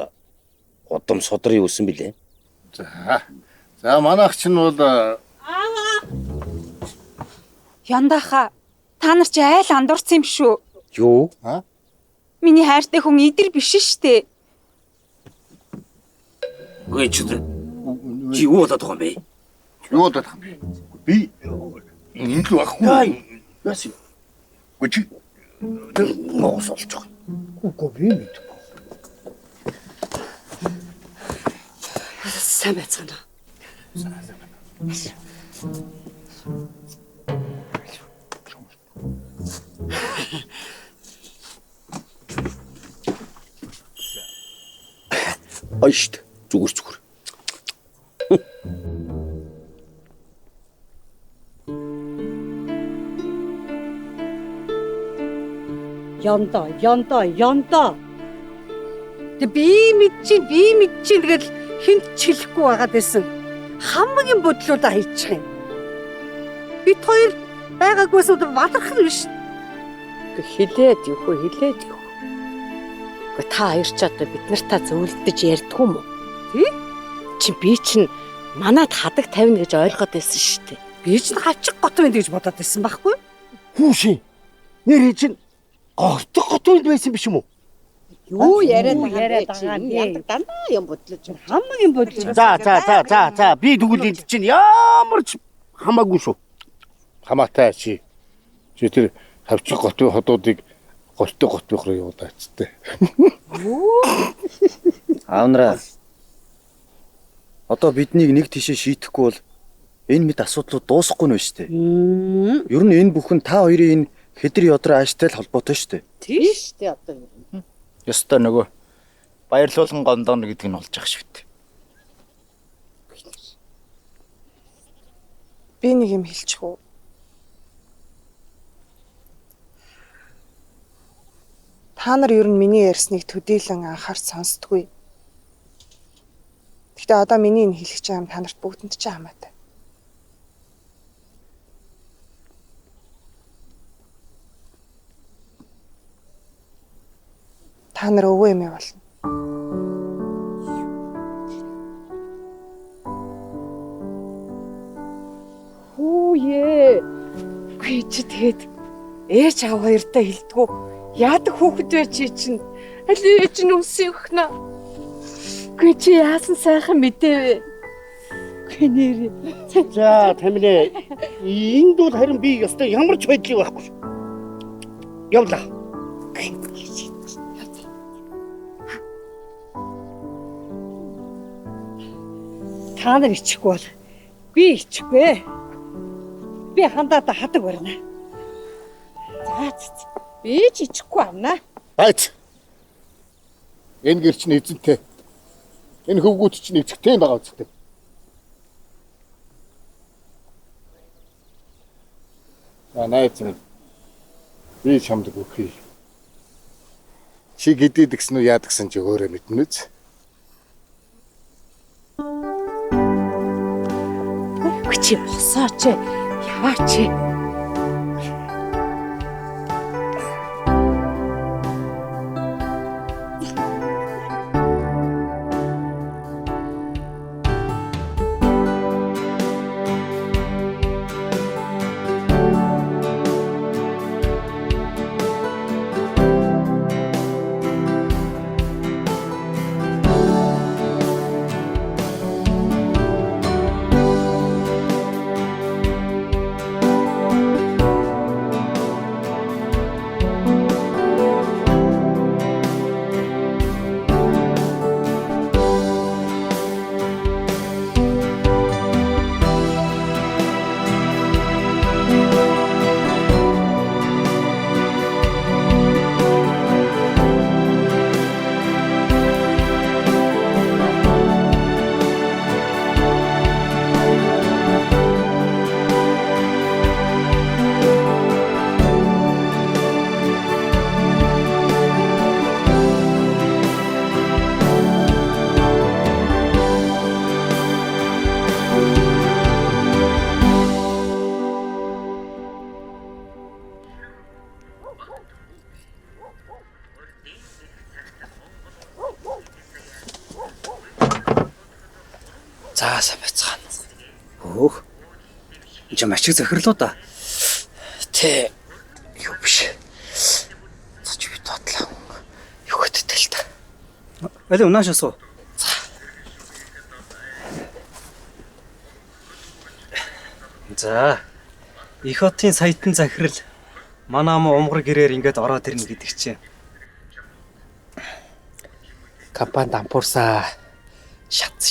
Speaker 5: удам судрын үсэн билээ.
Speaker 3: За манайх чинь бол
Speaker 10: Яндаха та нар ч айл андуурсан юм шүү.
Speaker 5: Юу?
Speaker 10: Миний хайртай хүн идэр биш штэ.
Speaker 5: Гүй чи юу болоод байгаа юм бэ?
Speaker 3: Юу болоод байгаа юм бэ? Би энэ л баггүй.
Speaker 5: Яс.
Speaker 3: Гүй чи
Speaker 5: моос олж байгаа.
Speaker 3: Үгүй би мэдгүй.
Speaker 7: Сайн байцгаана.
Speaker 5: Айшт зүгээр.
Speaker 7: Янда. Тэг би мэдчихин тэгэл хинт чихлэхгүй байгаад байсан. Хамгийн бодлуудаа хийчих юм. Бид хоёр байгаагүйс валрах нь биш. Хилээд юу. Та хоёр ч одоо бид нартай зөвлөдөж ярьдгүй юм уу? Би чинь манад хадаг тавина гэж ойлгоод байсан шүү дээ. Би чинь хачих гот байна гэж бодоод байсан байхгүй?
Speaker 11: Хүүшин. Нэр чинь гортох готонд байсан биш юм уу?
Speaker 7: Юу яриад байгаа юм. Дандаа юм бодлож хамгийн бодлож.
Speaker 11: За би тэгвэл энд чинь ямар ч хамаагүй шүү.
Speaker 3: Хамаатай чи. Чи тэр хавчих готын ходуудыг гортой гот байх руу явуулаач тээ.
Speaker 8: Аавнараа. Одоо биднийг нэг тишээ шийтгэхгүй бол энэ мэд асуудлууд дуусахгүй нь шүү дээ. Ер нь энэ бүхэн та хоёрын энэ хэдэр ёдроо ааштай л холбоотой шүү дээ.
Speaker 7: Тийш дээ одоо.
Speaker 8: Ёстой нөгөө баярлуулган гондоно гэдэг нь болж байгаа шүү дээ.
Speaker 12: Би нэг юм хэлчих үү? Та нар ер нь миний ярьсныг төдийлөн анхаарч сонсдгүй. Гэхдээ одоо миний энэ хэлэх чинь та нарт бүгдэнд ч хамаатай. Та нар өвөө эмээ болно.
Speaker 6: Хүүе. Гүй чи тэгэд ээж аав хоёртой хэлдэггүй. Яадаг хүүхэд вэ чи чинь? Аль ээж нь үсэн өгнө. Гүй чи яасан сайхан мэдээвэ. Гүй нэр.
Speaker 11: За тамилээ. Энд бол харин би ёстой ямар ч байдлыг байхгүй шүү. Явлаа.
Speaker 7: Та нар ичихгүй бол би ичихгүй. Би хандаад хадаг барина. За. Би ч ичихгүй амнаа.
Speaker 3: Байц. Энэ гэр чинь эзэнтэй. Энэ хөвгүүд чинь эзэгтэй байгаа үстэй. Найз минь. Би чамд өгөхгүй. Чи гэдэд гисэн үү яад гисэн чи өөрөө мэднэ үз.
Speaker 6: Чи босооч. Яваач.
Speaker 5: За сайн байцгаана. Өөх. Энд ч маш их захирлуу да. Тэ юу биш. Цач би тодлоо. Юу гэдтэй л та.
Speaker 2: Аль унаашаа суу. За. Их хотын саятан захирал манай ам умгар гэрээр ингээд ороод ирнэ гэдэг чинь.
Speaker 5: Компани дампуурсаа шац.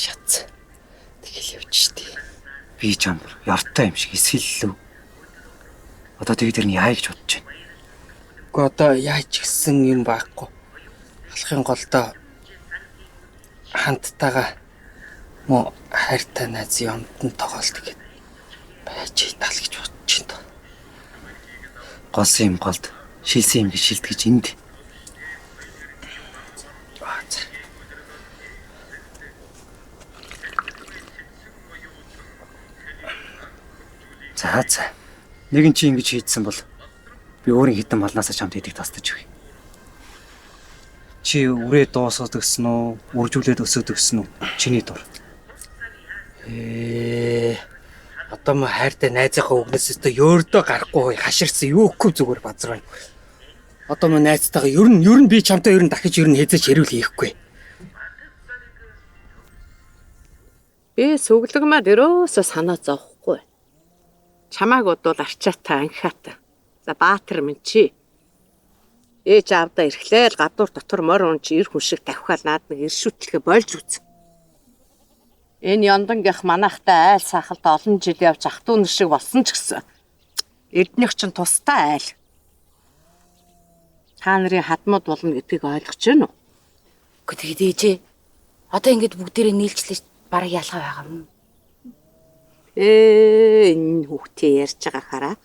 Speaker 5: Тэгэл явж штий. Би ч амар яртай юм шиг эсгэллээ. Одоо тэгээд тэр нь яа гэж бодож байна.
Speaker 13: Гэхдээ одоо яаж гисэн юм байхгүй. Алхын голдоо хамттайгаа мөн хайртай найзын юмтан тоглолт гээд байж тал гэж бодож байна.
Speaker 5: Голсон юм голд шилсэн юм гэж шилтгэж энд. За. Нэгэн чи ингэж хийдсэн бол би өөрийн хитэн малнаасаа чамд идэх тастаж өгье.
Speaker 2: Чи үрээ дуусаад өгсөн үү? Үржүүлээд өсөөд өгсөн үү? Чиний дур.
Speaker 13: Одоо мө хайртай найзынхаа үгнээс өстө ёордөө гарахгүй хаширсан юу гэхгүй зүгээр базар байна. Одоо мө найзтайгаа ер нь би чамтай дахиж хэзээ хэрүүл хийхгүй.
Speaker 6: Би сүглэгмад өрөөсө санаа зовхгүй. Чамааг бодвол арчаатай анхаатай. За баатар минь чи. Ээж аавдаа ирэхлээл гадуур дотор морь унж ир хүн шиг давхаал наад нэг иршүүтлэхэ болж үз. Энэ яндангийнх манайхтай айл сахалт олон жил явж ах トゥ нар шиг болсон ч гэсэн эрднийх чинь тустай айл. Та нарын хадмууд болно гэдгийг ойлгож байна уу?
Speaker 4: Гэхдээ тэгээд ээжээ одоо ингэж бүгдээрээ нийлжлээ бараг ялгаа байгаа юм.
Speaker 6: Энэ хүүхдээ ярьж байгаа хараа.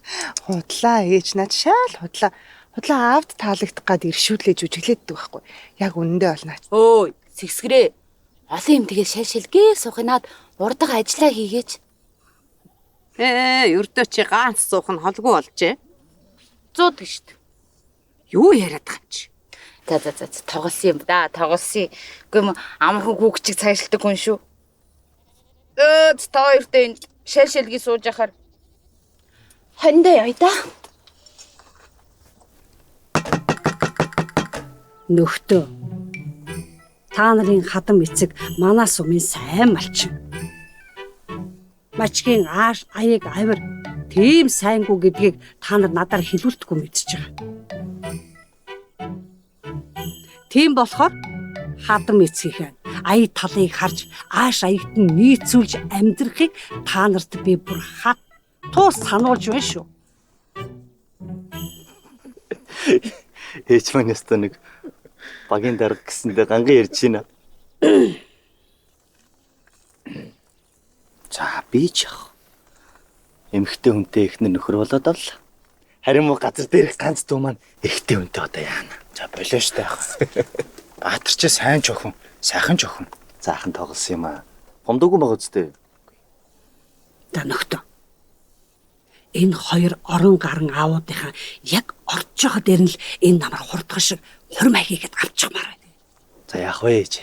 Speaker 12: Худлаа ээж над шаал худлаа. Худлаа аавд таалагдах гад иршүүлээж үжиглээддэг байхгүй. Яг үнэндээ олнаач.
Speaker 4: Өө, сэгсгэрээ. Олон юм тэгээд шалшилгээ сухнаад урдаг ажиллаа хийгээч.
Speaker 6: Ердөө чи ганц суух нь холгүй болжээ.
Speaker 4: 100 гэж.
Speaker 6: Юу яриад байгаа юм чи?
Speaker 4: За тоглосон юм да. Тоглосон. Үгүй юм амархан хүүгчиг цаашилдаг хүн шүү. Та хоёртой энэ шалшилгээ сууж яхаар хондоо яа да.
Speaker 7: Нөхдөө. Та нарын хадам эцэг манай сумын сайн малчин. Мачгийн ааш аяг авир тийм сайнгүй гэдгийг та нар надаар хэлүүлдэггүй мэдчихэж байгаа. Тийм болохоор хадам эцгийнхээ ая талыг харж ааш аягт нь нийцүүлж амьдрахыг та нарт би бүр хатуу сануулж байна шүү.
Speaker 2: Ээж маань ястаа нэг багийн дарга гэсэндээ ганган ярьж байна.
Speaker 5: За би ч яах. Эмхтэй хүнтэй ихнэр нөхөр болоод авла. Харин муу газар дээрх ганц дүү маань ихтэй хүнтэй одоо яана. За болоо штэ яах. Баатар ч сайн ч охин, сайхан ч охин. Заахан тоглосон юм аа. Гомдоогүй байгаа үстэй.
Speaker 7: Та нөхдөө. Энэ хоёр орон гарan аавуудынхаа яг орж байгаа дээр нь л энэ намар хурдгах шиг хурмаа хийгээд авчихмаар байна.
Speaker 5: За яах вэ ээж?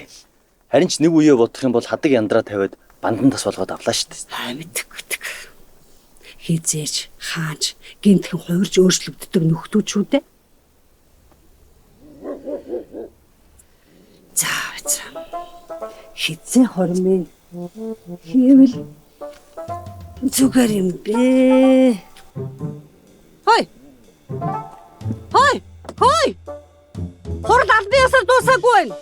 Speaker 5: Харин ч нэг үеэ бодох юм бол хадаг яндраа тавиад бандан тас болгоод авлаа штэ.
Speaker 7: Мэддэг. Хизээж хаанч гинтхэн хуурж өөрчлөгддөг нөхдүүд шүү дээ. За. Хизээ хормын хийвэл зүгээр юм бэ. Хой. Хурд албан ёсоор дуусаагүй байна.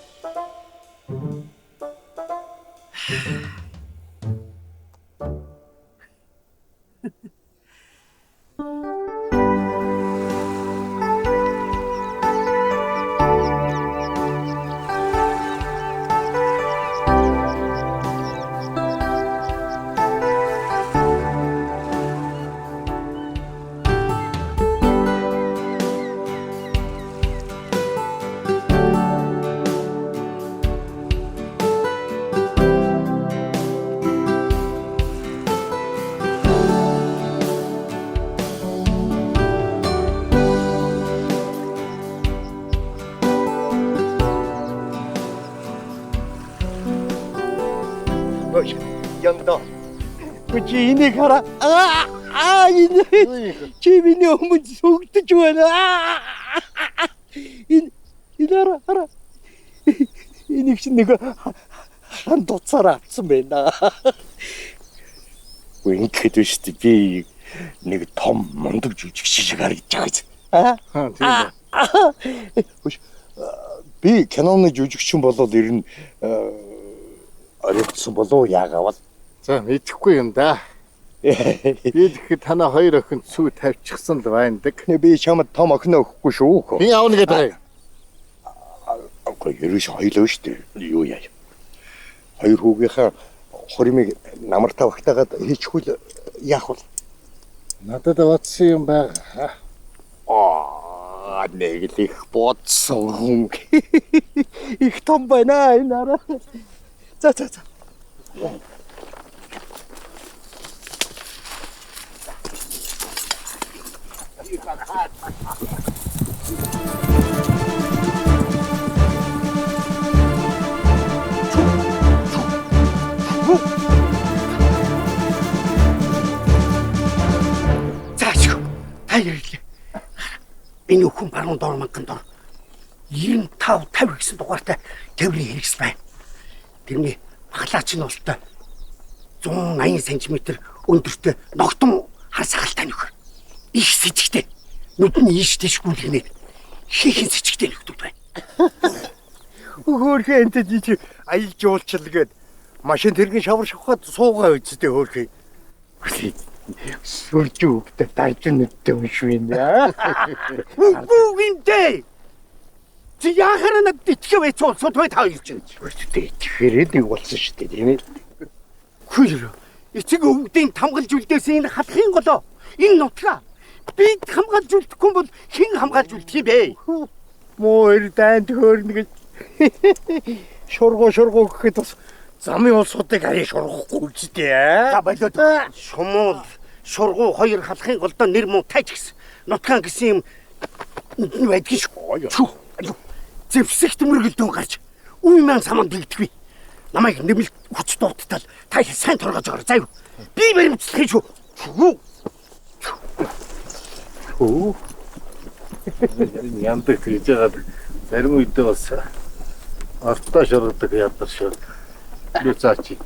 Speaker 3: янда.
Speaker 11: Чи энийг хараа. Энэ чи миний өмнө сүгдэж байна. Энэ хараа. Энийг чи нэг хан дуцаараа авсан байна.
Speaker 3: Үнэхээр биш би нэг том мундаг жүжиг шиг харагдаж байгаа. Тийм. Би киноны жүжигчин болоод ер нь оригдсон болов яагаавал.
Speaker 9: За мэдэхгүй юм да. Би тэгэхэд танаа хоёр охин сүү тавьчихсан л байндаг.
Speaker 3: Би чамд том охин өгөхгүй шүү.
Speaker 9: Би аавна гэдэг.
Speaker 3: Агай ерөөш хоёлоо штэ. Юу яа. Хоёр хүүгийнхаа хуримыг намартаа багтаагаад хийчихвэл яах вэ?
Speaker 9: Надад бодсон юм байгаа.
Speaker 3: Нэг л их бодсон.
Speaker 11: Их том байна энэ хараа. За. Энэ хүн баруун доор манган доор 95 50 гэсэн дугаартай тээврийн хэрэгсэл байна. Тэрний баглаач нь болтой 180 см өндөртэй ногтон хар сахалтай нөхөр. Их сэжигтэй. Нүд нь ийш дэшгүүлгэнээд хийхэн сэжигтэй нөхдөд байна.
Speaker 3: Хөөхөө энтэд чи аялж уулчлгээд машин тэргийн шавар шахаад суугаа үсттэй хөөхөө. Сүрж өгдө таарч нүдтэй юм шүү нэ.
Speaker 11: Бүгдээ. Чи яахаар надад итгэв эцүү сутвай таавж байна.
Speaker 3: Өөртөө итгэхээрээ нэг болсон шүү дээ тийм ээ.
Speaker 11: Хөөе. Эцэг өвгдийн тамгалж үлдээс энэ халахын голоо. Энэ нутгаа бид хамгаалж үлдэхгүй бол хэн хамгаалж үлдэх юм бэ?
Speaker 3: Муу эр дайнд хөөрнө гэж шургуу гэхэд бас замын улсуудыг харьяа шургахгүй үстэй.
Speaker 11: За болоод шумуул шургуу хоёр халахын голдоо нэр муу тайч гисэн. Нутгаан гэсэн юм байдгийн шүү. Зэвсэгт мөргөлдөө гарч үмэн саманд бигдэхгүй. Намайг нэмэлт хүч дууттал та их сайн торгож ороо заяа. Би баримтлах шүү.
Speaker 9: Яндаг хийж байгаа зарим үедээ бас артаа шордог ядар шүү. Би цаачи.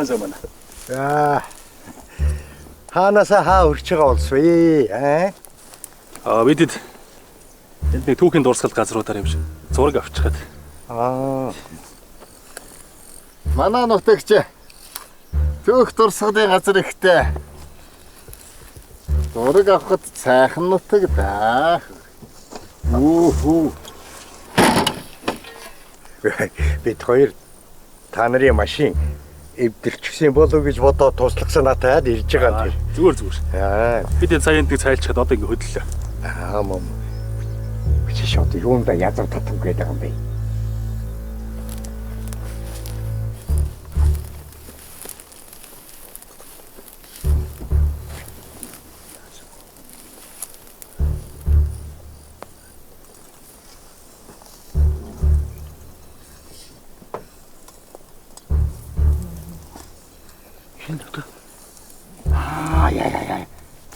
Speaker 3: сайн байна. За. Хаанасаа хаа өрч байгаа болс вэ?
Speaker 14: Бидэд энд нэг түүхийн дурсгал газруудаар юм шиг зураг авчихад.
Speaker 9: Манай нутагч түүх дурсгалын газар ихтэй. Зураг авахд сайхан нутаг да.
Speaker 3: Бид хоёр та нарын машин эвдэрчихсэн болов гэж бодоод туслахсан натаад ирж байгаа юм.
Speaker 14: Зүгээр. Бид энэ сая эндийг цайлчаад одоо ингэ хөдлөлөө.
Speaker 3: Мам. Чи шот юунда язар татам гээд байгаа юм бэ?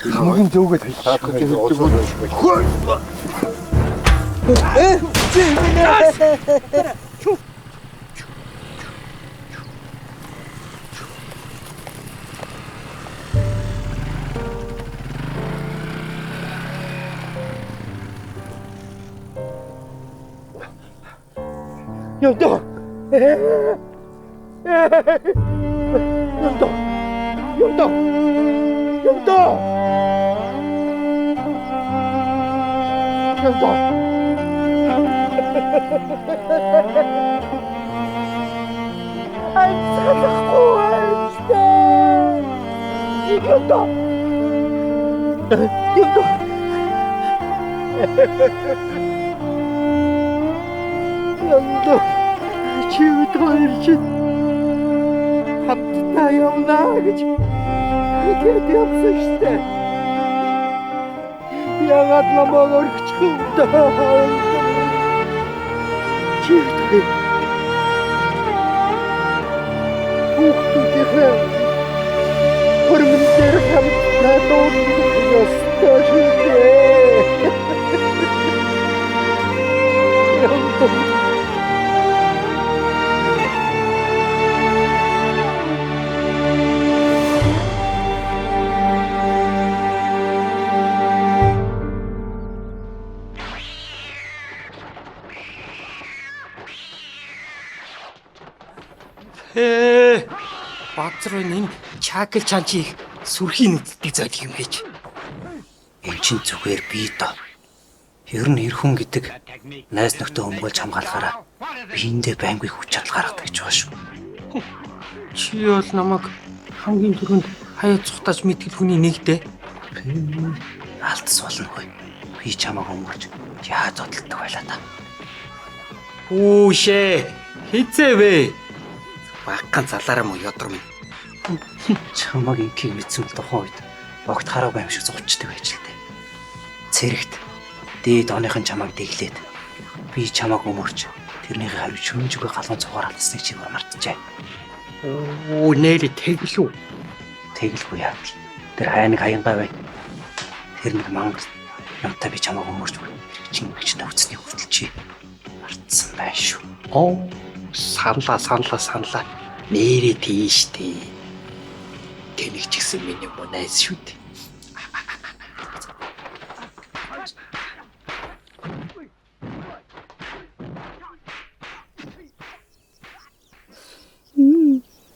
Speaker 3: Хамгийн зөөгөө таах гэж
Speaker 11: Явдаа.
Speaker 3: Чивд хоёр чинь хамтдаа явна гэж хэлээд явсан штэ. Яагаад намайг орхичих юм даа? Чивд хүүхдүүдийнхээ хөрмөн дээр хамтдаа дуудах ёстой шүү.
Speaker 13: Баазар энэ чакл чанчийг сүрхийн нэгддэг зойлог юм гэж. Энэ чинь зүгээр бий доо. Ер нь эр хүн гэдэг найз нөхдөд өмгөөлж хамгаалахаараа биендээ байнгын хүч чадал гаргадаг гэж байгаа шүү. Чи бол намайг хамгийн түрүүнд хаяа цухтаж мэдгэл хүний нэгдээ. Алдс болногүй. Би чамайг өмгөөлж яаж зодтолдог байлаа та. Үүшээ хизээ вэ? Багхан залаараа муу ёдор минь. Чамайг инкийг мэдсэн л тухайн үед огт хараагүй юм шиг зовчдөг байж л дээ. Цэрэгт дээд оныхын чамайг дэглээд би чамайг өмөрч тэрнийхээ хариу шүнжгүй галуун цугаар алгасныг чи мартжээ. Оо нэрэ тэглүү. Тэглгүй яа. Тэр хайныг хаянгаа бай. Тэр нэг мангар юмтай би чамайг өмөрч чинь гэж нөөцний хүртэл чи мартсан байх шүү. Оо саналаа. Нэрээ тийш тий. Тэнэг ч гэсэн миний муу найз шүү дээ.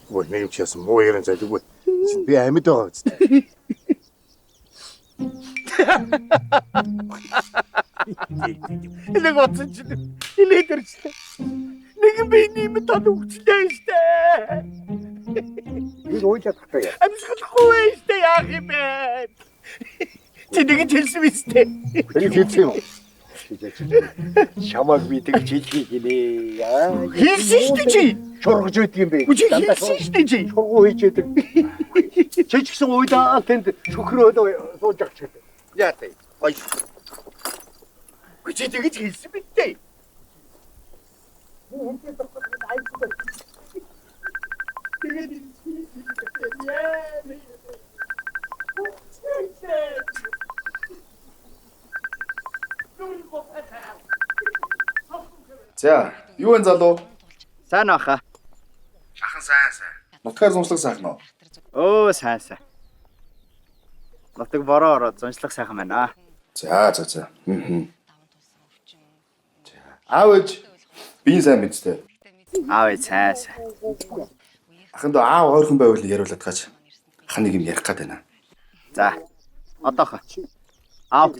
Speaker 3: Ой, нэг юм чисэн муу яран зайлгүй. Би амьд байгаа үст. Элэг утсан чи. Элэг төрчлээ. Нэг би нэм тод үгчлээ штэ. Би ой чадахгүй. Амсахгүй штэ яах юм бэ? Чи нэг хэлсэн биз дээ. Би хэлсэн юм. Чамаг би тэгж хэлхий гинэ. Хэлсэн штэ чи. Шургаж өгдөг юм бэ. Хэлсэн штэ чи. Шургуу хийж өгдөг. Чи ч гэсэн уйдаа тэнд шөхрөөд сууж авч гэдэг. Яа тий. Ой. Чи тэгж хэлсэн биз дээ.
Speaker 15: За, юу вэ залуу?
Speaker 16: Сайн баха.
Speaker 15: Ахын сайн. Нутгаар зуншлаг сайхан уу?
Speaker 16: Оо сайн. Нутаг бороо ороод зуншлаг сайхан байна.
Speaker 15: За. Аав ээж би сайн мэдтэй.
Speaker 16: Аав ээж сайн.
Speaker 15: Ахын доо аав ойрхон байвал яриулаад гаач. Ах нэг юм ярих гээд байна.
Speaker 16: За. Одоохоо. Аав.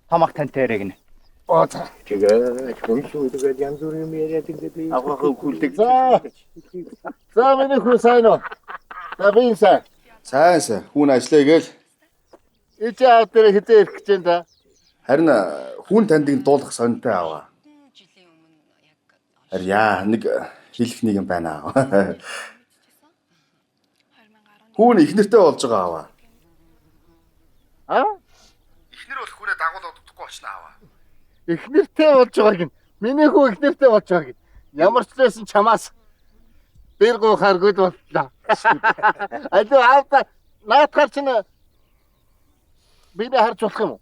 Speaker 16: Томох тантай яригнэ.
Speaker 3: Оца. Тэгээ хүнсүүдгээд янз бүрийн юм яриад ингээд
Speaker 16: агуулга хүлдэг.
Speaker 3: За миний хүн сайн уу? За би сайн.
Speaker 15: Сайн. Хүн ажиллая гээл.
Speaker 3: Ич аав дээр хизээ ирэх гэж байна да.
Speaker 15: Харин хүн тандыг дуулах сонтой аваа. Яа, нэг хэлэх нэг юм байна аа. Хүн их нэртэй болж байгаа аваа. Ихнэр бол хүнээ дагуулдаг утгагүй очно аваа.
Speaker 3: Их нэртэй болж байгааг нь. Миний хүү их нэртэй болж байгааг нь. Ямар ч байсан чамаас бэр гоо харгуул боллоо. Алуу аавда наатгаар чинь биний харж болох юм уу?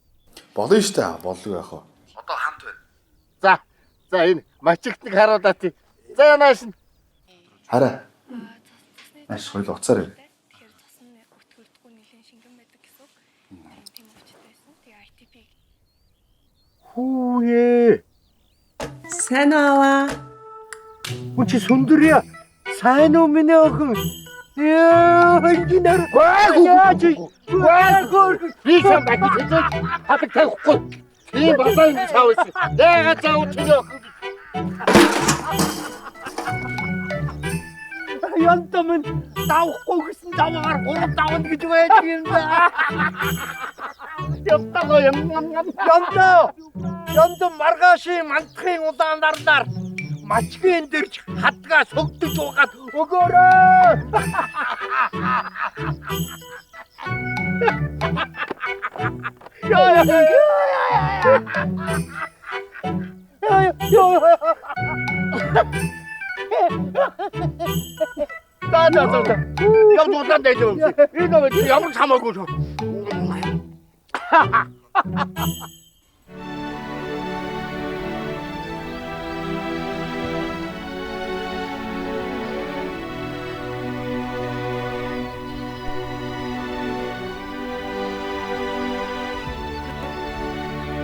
Speaker 15: Болно шүү дээ. Болгүй яах вэ? Одоо хамт байна.
Speaker 3: За энэ мачигт нэг харуулаа тий. За нааш.
Speaker 15: Хараа. Маш хойл уцаар ир.
Speaker 3: Хүүе.
Speaker 12: Сайн аваа.
Speaker 3: Хүн чи сүндэрья. Сайн уу миний охин? Яа, инженер. Би сам бакич. Хатаг тавихгүй. Тийм басаа ингэ цаавсан. Яагаад цаавч чиний охин? Янтамын давахгүй гэсэн даваагаар 3 давна гэж байж юм да. Явтагаа Янта маргааши мантахын удаан дарлаар мачгийн дэрч хадгаа сөгдөж угаад өгөөрэй. 나. 영조단 내줘. 이놈의 영을 참아고서.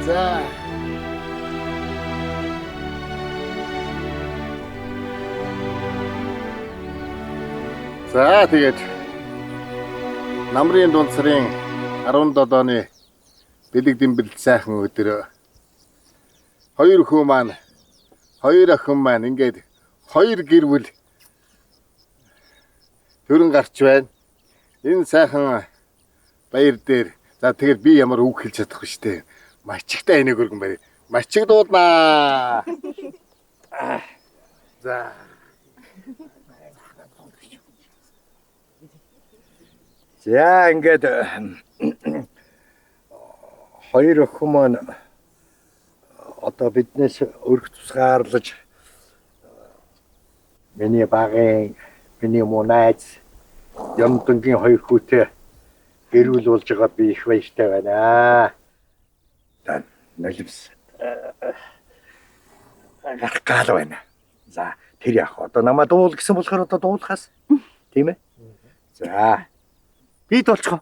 Speaker 3: 자. За тэгээд намрын дунд сарын 17 оны бэлэг дэмбэл сайхан өдөр хоёр хүү маань хоёр охин маань ингээд хоёр гэр бүл төрөн гарч байна. Энэ сайхан баяр дээр за тэгээд би ямар үг хэлж чадахгүй шүү дээ. Мачигтай энийг өргөн барь. Мачиг дууднаа. За. За ингээд хоёр охин маань одоо биднээс өрх тусгаарлаж миний багын миний монайз Ямтангийн хоёр хүүтэй гэрүүл болж байгаа би их баяртай байна. Дан нулимс гал байна. За тэр яах одоо намаа дуул гэсэн болохоор одоо дуулахаас тийм ээ. За би толцгоо.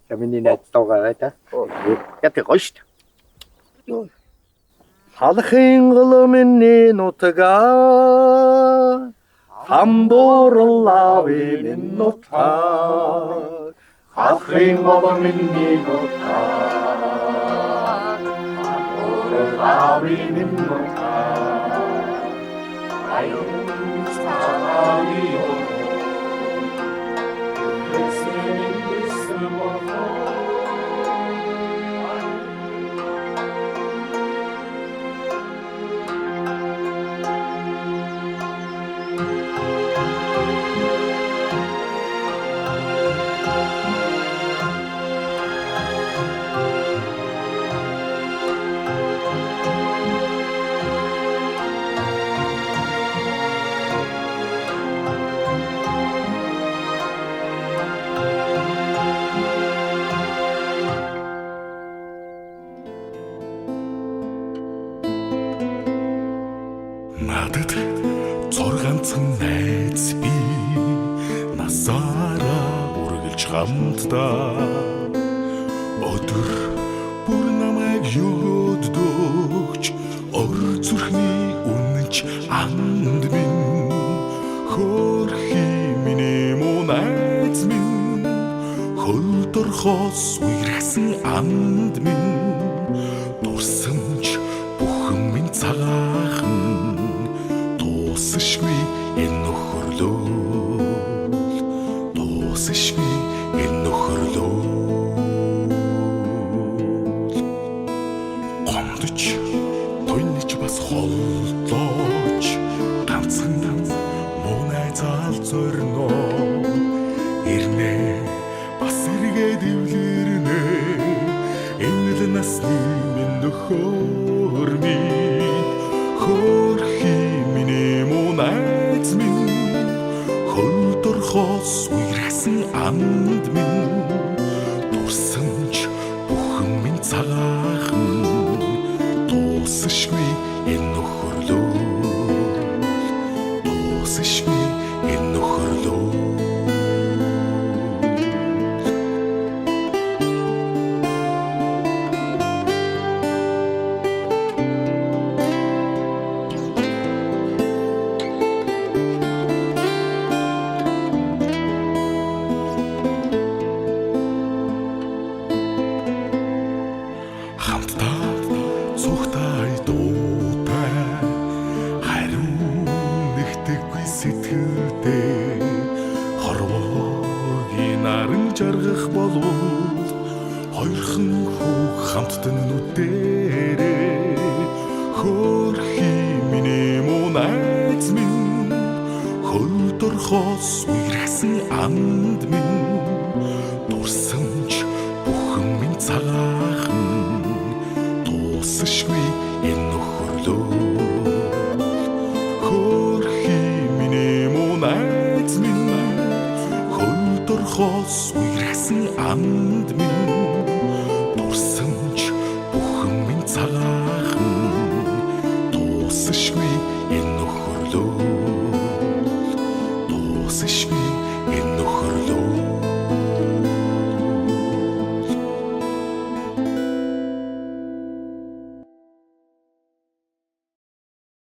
Speaker 3: За миний найз дуугаа та. Ятэ гош. Халахын голомны нутгаа хамбуурлави минутаа халахын голомны нутгаа хамбуурлави минутаа аюун саавио
Speaker 17: Надад зурганцхан найз би насаараа үргэлж хамтдаа өдөр бүр намайг ёддогч ор зүрхний үнэнч анд минь хөрхи миний монайз минь хөлдөрхос үерхсэн анд минь дурсамж бүхэн минь цагаахан дуусшгүй энэ нөхөрлөл дуусшгүй энэ нөхөрлөл гомдож тойнч бас холдооч ганцхан монай зал зорно ирнэ бас эргээд ивлэрнэ энэ л насны минь нөхөрми хөрхи миний монайз минь хөлдөрхос үерхсэн анд минь дурсамж бүхэн минь цагаахан дуусшгүй энэ нөхөрлөл дуусшгүй энэ нөхөрлөл сэтгэлдээ хорвоогийн наран жаргах болов хоёрхан хүүг хамтдан нүдэрээ хөрхи миний муу найз минь хөлдөрхөөс үерхсэн анд минь дурсамж бүхэн минь цагаахан дуусшгүй энэ нөхөрлөө хөрхи миний муу найз минь хөлдөрхөөс үерхсэн анд минь дурсамж бүхэн минь цагаахан дуусшгүй энэ нөхөрлөө дуусшгүй